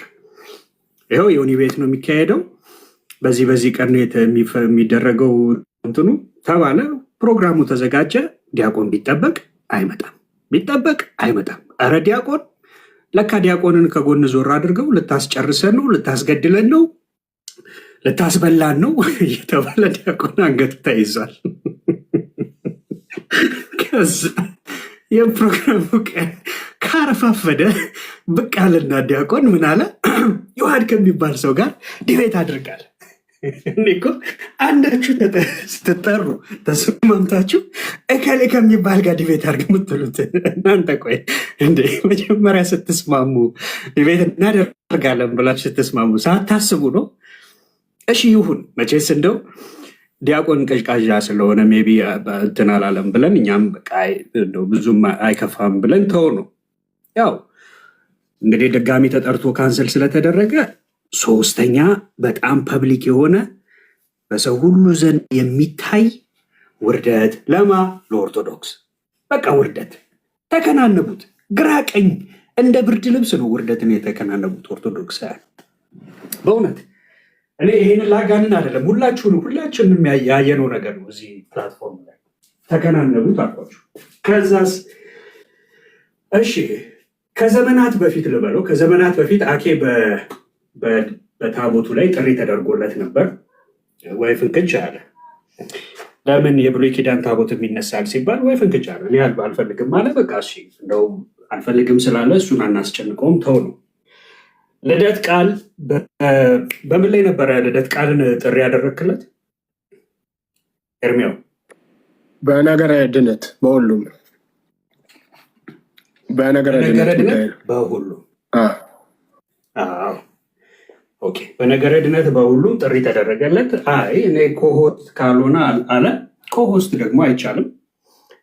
ይኸው የሆኒ ቤት ነው የሚካሄደው፣ በዚህ ቀን ነው የሚደረገው እንትኑ ተባለ። ፕሮግራሙ ተዘጋጀ። ዲያቆን ቢጠበቅ አይመጣም። ኧረ ዲያቆን፣ ለካ ዲያቆንን ከጎን ዞር አድርገው ልታስጨርሰን ነው፣ ልታስገድለን ነው፣ ልታስበላን ነው እየተባለ ዲያቆን አንገቱ ተይዟል። ከዛ የፕሮግራሙ ቀን ካረፋፈደ ብቅ አለና ዲያቆን ምን አለ? ዮሐድ ከሚባል ሰው ጋር ዲቤት አድርጋል። እኔ እኮ አንዳችሁ ስትጠሩ ተስማምታችሁ እከሌ ከሚባል ጋር ዲቤት አድርግ የምትሉት እናንተ ቆይ እንደ መጀመሪያ ስትስማሙ ዲቤት እናደርጋለን ብላችሁ ስትስማሙ ሳታስቡ ነው? እሺ ይሁን መቼስ እንደው ዲያቆን ቀዥቃዣ ስለሆነ ሜይ ቢ እንትን አላለም ብለን እኛም ብዙም አይከፋም ብለን ተው ነው። ያው እንግዲህ ድጋሚ ተጠርቶ ካንሰል ስለተደረገ ሶስተኛ በጣም ፐብሊክ የሆነ በሰው ሁሉ ዘንድ የሚታይ ውርደት ለማ ለኦርቶዶክስ በቃ ውርደት ተከናነቡት። ግራ ቀኝ እንደ ብርድ ልብስ ነው ውርደትን የተከናነቡት ኦርቶዶክሳውያን። በእውነት እኔ ይህንን ላጋንን አይደለም፣ ሁላችንም ያየነው ነገር ነው። እዚህ ፕላትፎርም ላይ ተከናነቡት አልኳችሁ። ከዛስ እሺ ከዘመናት በፊት ልበለው፣ ከዘመናት በፊት አኬ በታቦቱ ላይ ጥሪ ተደርጎለት ነበር። ወይ ፍንክች አለ። ለምን የብሉይ ኪዳን ታቦት የሚነሳል ሲባል ወይ ፍንክች አለ። እኔ አልፈልግም አለ። በቃ እሺ እንደውም አልፈልግም ስላለ እሱን አናስጨንቀውም ተው ነው። ልደት ቃል በምን ላይ ነበረ ልደት ቃልን ጥሪ ያደረክለት ኤርሚያው? በነገረ ድነት በሁሉም በነገረ ድነት በሁሉም ኦኬ፣ በነገረ ድነት በሁሉም ጥሪ ተደረገለት። አይ እኔ ኮሆስት ካልሆነ አለ። ኮሆስት ደግሞ አይቻልም።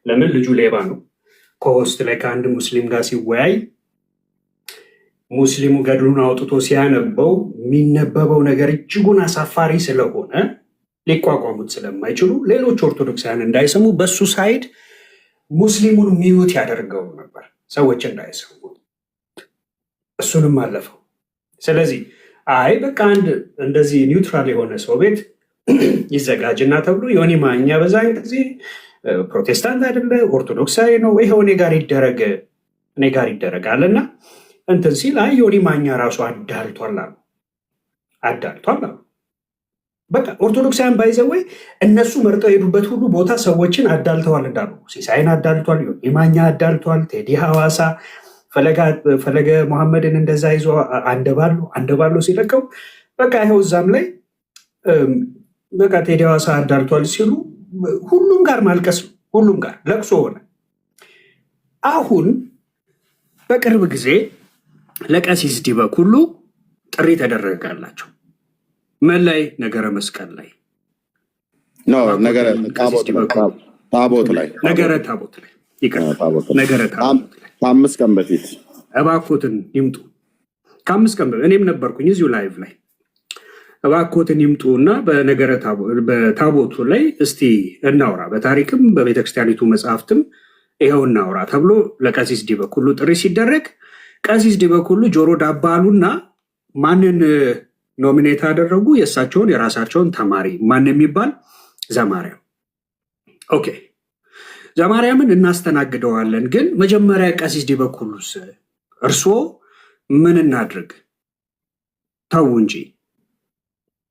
ለምን? ልጁ ሌባ ነው። ኮሆስት ላይ ከአንድ ሙስሊም ጋር ሲወያይ ሙስሊሙ ገድሉን አውጥቶ ሲያነበው የሚነበበው ነገር እጅጉን አሳፋሪ ስለሆነ ሊቋቋሙት ስለማይችሉ ሌሎች ኦርቶዶክሳውያን እንዳይሰሙ በሱ ሳይድ ሙስሊሙን ሚዩት ያደርገው ነበር፣ ሰዎች እንዳይሰሙ። እሱንም አለፈው። ስለዚህ አይ በቃ አንድ እንደዚህ ኒውትራል የሆነ ሰው ቤት ይዘጋጅና ተብሎ ዮኒ ማኛ በዛን ጊዜ ፕሮቴስታንት አይደለ ኦርቶዶክሳዊ ነው፣ ይኸው እኔ ጋር ይደረጋልና እንትን ሲል አይ ዮኒ ማኛ ራሱ አዳልቷል አሉ። በቃ ኦርቶዶክሳውያን ባይዘወይ እነሱ መርጠው የሄዱበት ሁሉ ቦታ ሰዎችን አዳልተዋል እንዳሉ ሲሳይን አዳልቷል፣ ዮኒ ማኛ አዳልቷል፣ ቴዲ ሐዋሳ ፈለገ መሐመድን እንደዛ ይዞ አንደባሎ ሲለቀው በቃ ይኸው እዛም ላይ በቃ ቴዲ ሐዋሳ አዳልቷል ሲሉ ሁሉም ጋር ማልቀስ ነው፣ ሁሉም ጋር ለቅሶ ሆነ። አሁን በቅርብ ጊዜ ለቀሲስ ዲበኩሉ ጥሪ ተደረጋላቸው። ምን ላይ? ነገረ መስቀል ላይ ነገረ ታቦት ላይ ከ5 ቀን በፊት እባኮትን ይምጡ። ከ5 ቀን በፊት እኔም ነበርኩኝ እዚሁ ላይቭ ላይ። እባኮትን ይምጡ እና በታቦቱ ላይ እስቲ እናውራ፣ በታሪክም በቤተክርስቲያኒቱ መጽሐፍትም ይኸው እናውራ ተብሎ ለቀሲስ ዲበኩሉ ጥሪ ሲደረግ ቀሲስ ዲበኩሉ ጆሮ ዳባ አሉና ማንን ኖሚኔት አደረጉ? የእሳቸውን የራሳቸውን ተማሪ ማን የሚባል ዘማርያም። ኦኬ ዘማርያምን እናስተናግደዋለን፣ ግን መጀመሪያ ቀሲስ ዲበኩሉስ እርስዎ ምን እናድርግ? ተው እንጂ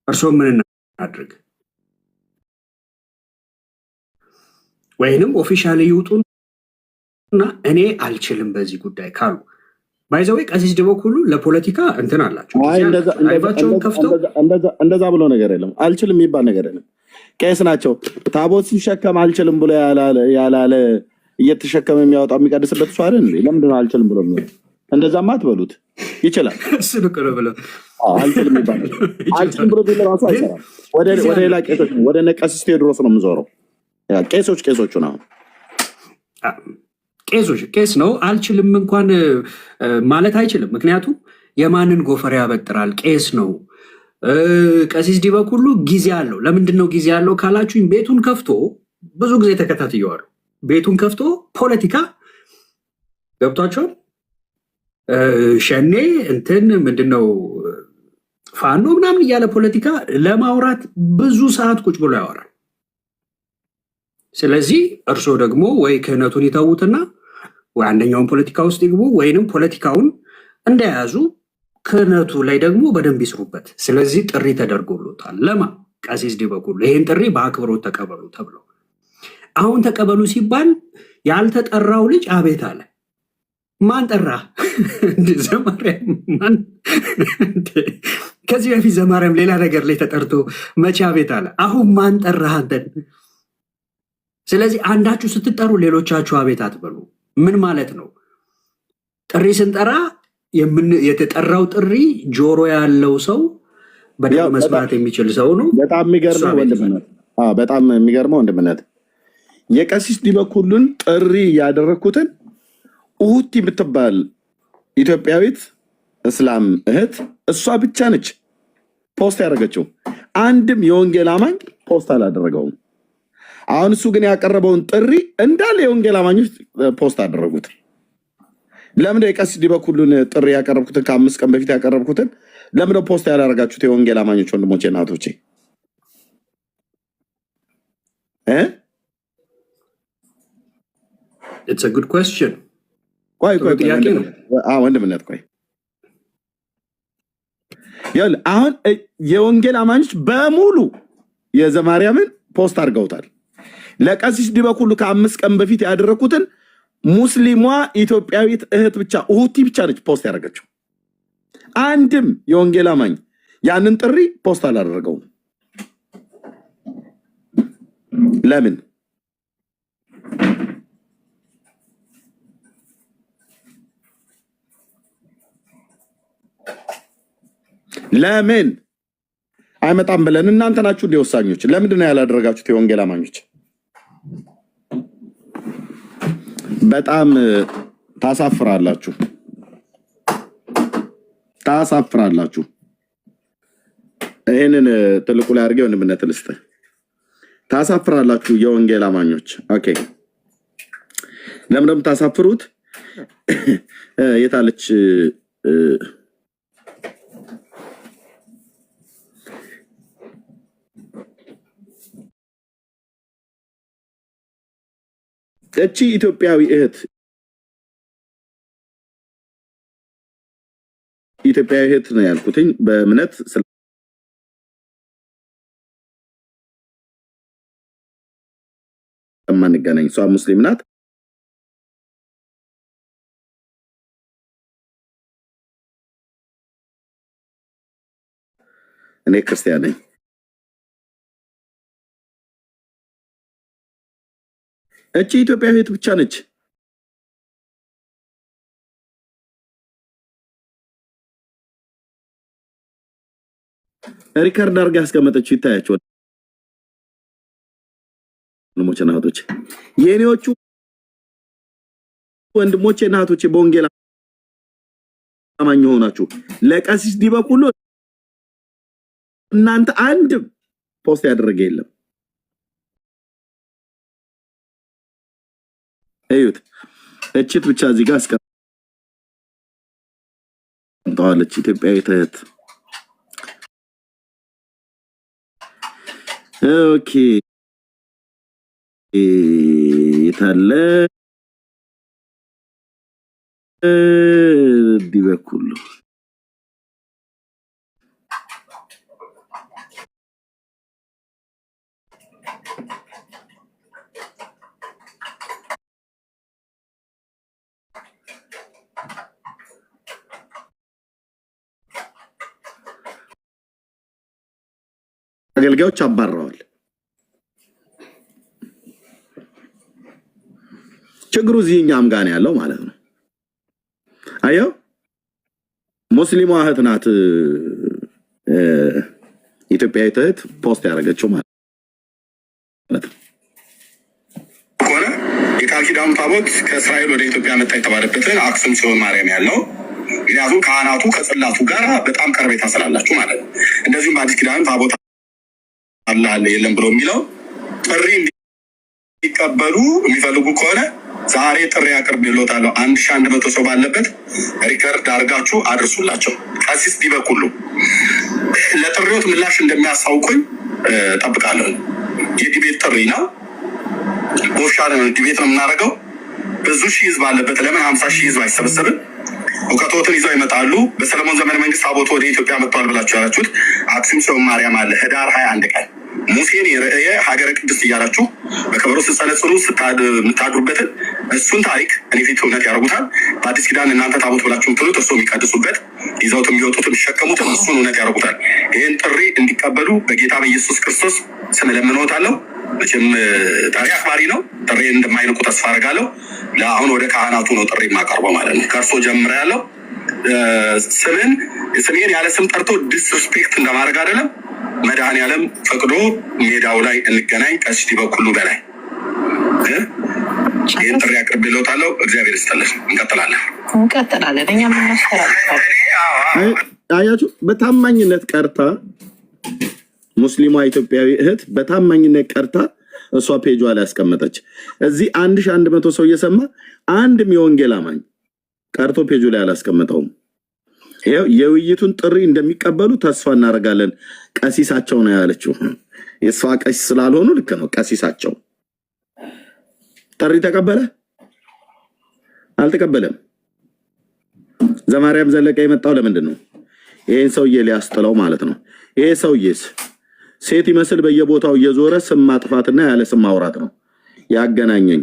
እርስዎ ምን እናድርግ? ወይንም ኦፊሻሊ ይውጡና እኔ አልችልም በዚህ ጉዳይ ካሉ ባይዘዌ ቀሲስ ዲበኩሉ ለፖለቲካ እንትን አላቸው። ላይቫቸውን ከፍተው እንደዛ ብሎ ነገር የለም፣ አልችልም የሚባል ነገር የለም። ቄስ ናቸው። ታቦት ሲሸከም አልችልም ብሎ ያላለ እየተሸከመ የሚያወጣው የሚቀድስበት እሱ አይደል? ለምንድን ነው አልችልም ብሎ የሚወጣው? እንደዛማ አትበሉት። ይችላል አልችልም የሚባል አልችልም ብሎ ቢል ራሱ አይሰራም። ወደ ሌላ ቄሶች ወደ እነ ቀሲስ ቴዎድሮስ ነው የምዞረው። ቄሶቹን አሁን ቄስ ነው አልችልም እንኳን ማለት አይችልም። ምክንያቱም የማንን ጎፈር ያበጥራል? ቄስ ነው። ቀሲስ ዲበኩሉ ጊዜ አለው። ለምንድን ነው ጊዜ አለው ካላችሁኝ፣ ቤቱን ከፍቶ ብዙ ጊዜ ተከታትየዋለሁ። ቤቱን ከፍቶ ፖለቲካ ገብቷቸውን ሸኔ እንትን ምንድነው ፋኖ ምናምን እያለ ፖለቲካ ለማውራት ብዙ ሰዓት ቁጭ ብሎ ያወራል። ስለዚህ እርስዎ ደግሞ ወይ ክህነቱን ይተዉትና ወይ አንደኛውን ፖለቲካ ውስጥ ይግቡ፣ ወይንም ፖለቲካውን እንደያዙ ክህነቱ ላይ ደግሞ በደንብ ይስሩበት። ስለዚህ ጥሪ ተደርጎሎታል። ለማ ቀሲስ ዲበኩሉ ይህን ጥሪ በአክብሮት ተቀበሉ ተብሎ አሁን ተቀበሉ ሲባል ያልተጠራው ልጅ አቤት አለ። ማን ጠራ? ዘማርያም ማን? ከዚህ በፊት ዘማርያም ሌላ ነገር ላይ ተጠርቶ መቼ አቤት አለ? አሁን ማን ጠራህ አንተን? ስለዚህ አንዳችሁ ስትጠሩ ሌሎቻችሁ አቤት አትበሉ። ምን ማለት ነው? ጥሪ ስንጠራ የተጠራው ጥሪ ጆሮ ያለው ሰው በደንብ መስማት የሚችል ሰው ነው። በጣም የሚገርመው ወንድምነት የቀሲስ ዲበኩሉን ጥሪ ያደረግኩትን ኡሁቲ የምትባል ኢትዮጵያዊት እስላም እህት እሷ ብቻ ነች ፖስት ያደረገችው። አንድም የወንጌል አማኝ ፖስት አላደረገውም። አሁን እሱ ግን ያቀረበውን ጥሪ እንዳለ የወንጌል አማኞች ፖስት አደረጉት። ለምንድነው የቀሲስ ዲበኩሉን ጥሪ ያቀረብኩትን ከ5 ቀን በፊት ያቀረብኩትን ለምንድነው ፖስት ያላደረጋችሁት? የወንጌል አማኞች ወንድሞቼ እናቶቼ It's a good question. ቆይ ወንድምነት ቆይ አሁን የወንጌል አማኞች በሙሉ የዘማርያምን ፖስት አድርገውታል። ለቀሲስ ዲበኩሉ ከ5 ቀን በፊት ያደረኩትን ሙስሊሟ ኢትዮጵያዊት እህት ብቻ ኡሁቲ ብቻ ነች ፖስት ያደረገችው። አንድም የወንጌል አማኝ ያንን ጥሪ ፖስት አላደረገውም። ለምን? ለምን አይመጣም ብለን እናንተ ናችሁ እንደ ወሳኞች። ለምንድን ነው ያላደረጋችሁት? የወንጌል አማኞች በጣም ታሳፍራላችሁ፣ ታሳፍራላችሁ። ይሄንን ትልቁ ላይ አድርጌ ወንድምነት ልስጥ። ታሳፍራላችሁ የወንጌል አማኞች። ኦኬ ለምን ታሳፍሩት? የታለች እቺ ኢትዮጵያዊ እህት ነው ያልኩትኝ በእምነት ስለማንገናኝ። እሷ ሙስሊም ናት፣ እኔ ክርስቲያን ነኝ። እቺ ኢትዮጵያዊት ብቻ ነች ሪከርድ አድርጋ ያስቀመጠችው። ይታያቸው ወንድሞቼ እና እህቶቼ፣ የኔዎቹ ወንድሞቼ እና እህቶቼ በወንጌል አማኝ ሆናችሁ ለቀሲስ ዲበኩሉ እናንተ አንድ ፖስት ያደረገ የለም። እዩት፣ እቺት ብቻ እዚህ ጋር አስቀምጠዋለች። ኢትዮጵያዊት እህት። ኦኬ የታለ ዲበኩሉ? አገልጋዮች አባረዋል። ችግሩ እዚህኛም ጋር ነው ያለው ማለት ነው። አየው ሙስሊሟ እህት ናት ኢትዮጵያዊት እህት ፖስት ያደረገችው ማለት ነው። ሆነ የቃል ኪዳኑ ታቦት ከእስራኤል ወደ ኢትዮጵያ መጣ የተባለበትን አክሱም ጽዮን ማርያም ያለው ምክንያቱም ካህናቱ ከጽላቱ ጋር በጣም ቀርቤታ ስላላችሁ ማለት ነው። እንደዚሁም በአዲስ ኪዳን ታቦት አላህ አለ የለም ብሎ የሚለው ጥሪ እንዲቀበሉ የሚፈልጉ ከሆነ ዛሬ ጥሪ አቅርቤልዎታለሁ። 1100 ሰው ባለበት ሪከርድ አድርጋችሁ አድርሱላቸው። ቀሲስ ዲበኩሉ ለጥሪዎት ምላሽ እንደሚያሳውቁኝ ጠብቃለሁ። የዲቤት ጥሪ ነው፣ ኦፊሻል ዲቤት ነው የምናደርገው። ብዙ ሺህ ህዝብ አለበት። ለምን 50 ሺህ ህዝብ አይሰበሰብም? እውቀቶትን ይዘው ይመጣሉ። በሰለሞን ዘመነ መንግስት ታቦቱ ወደ ኢትዮጵያ መጥቷል ብላችሁ ያላችሁት አክሱም ጽዮን ማርያም አለ ህዳር 21 ቀን ሙሴን የርእየ ሀገረ ቅድስት እያላችሁ በከበሮ ስትጸለጽሉ የምታድሩበትን እሱን ታሪክ እኔ ፊት እውነት ያደርጉታል። በአዲስ ኪዳን እናንተ ታቦት ብላችሁ ምትሉት እሱ የሚቀድሱበት ይዘውት የሚወጡት የሚሸከሙትን እሱን እውነት ያደርጉታል። ይህን ጥሪ እንዲቀበሉ በጌታ በኢየሱስ ክርስቶስ ስም እለምንዎታለሁ። መቼም ጥሪ አክባሪ ነው። ጥሪ እንደማይንቁ ተስፋ አደርጋለሁ። ለአሁን ወደ ካህናቱ ነው ጥሪ የማቀርበው ማለት ነው። ከእርሶ ጀምረ ያለው ስሜን ያለ ስም ጠርቶ ዲስሪስፔክት እንደማድረግ አይደለም። መድኃኔዓለም ፈቅዶ ሜዳው ላይ እንገናኝ። ቀሲስ ዲበኩሉ በላይ ይህን ጥሪ አቅርቤልዎታለሁ። እግዚአብሔር ይስጥልን። እንቀጥላለን። እኛ ምናስተላልፋለን። አያችሁ፣ በታማኝነት ቀርታ ሙስሊሟ ኢትዮጵያዊ እህት በታማኝነት ቀርታ እሷ ፔጇ ላይ ያስቀመጠች። እዚህ 1100 ሰው እየሰማ አንድም የወንጌል አማኝ ቀርቶ ፔጁ ላይ አላስቀመጠውም። ይኸው የውይይቱን ጥሪ እንደሚቀበሉ ተስፋ እናደርጋለን። ቀሲሳቸው ነው ያለችው። የእሷ ቀሲስ ስላልሆኑ ልክ ነው። ቀሲሳቸው ጥሪ ተቀበለ አልተቀበለም? ዘማርያም ዘለቀ የመጣው ለምንድን ነው? ይሄን ሰውዬ ሊያስጥለው ማለት ነው። ይሄ ሰውዬስ ሴት ይመስል በየቦታው እየዞረ ስም ማጥፋትና ያለ ስም ማውራት ነው ያገናኘኝ።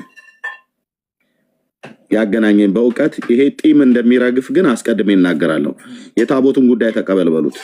ያገናኘን በእውቀት ይሄ ጢም እንደሚረግፍ ግን አስቀድሜ እናገራለሁ። የታቦቱን ጉዳይ ተቀበል በሉት።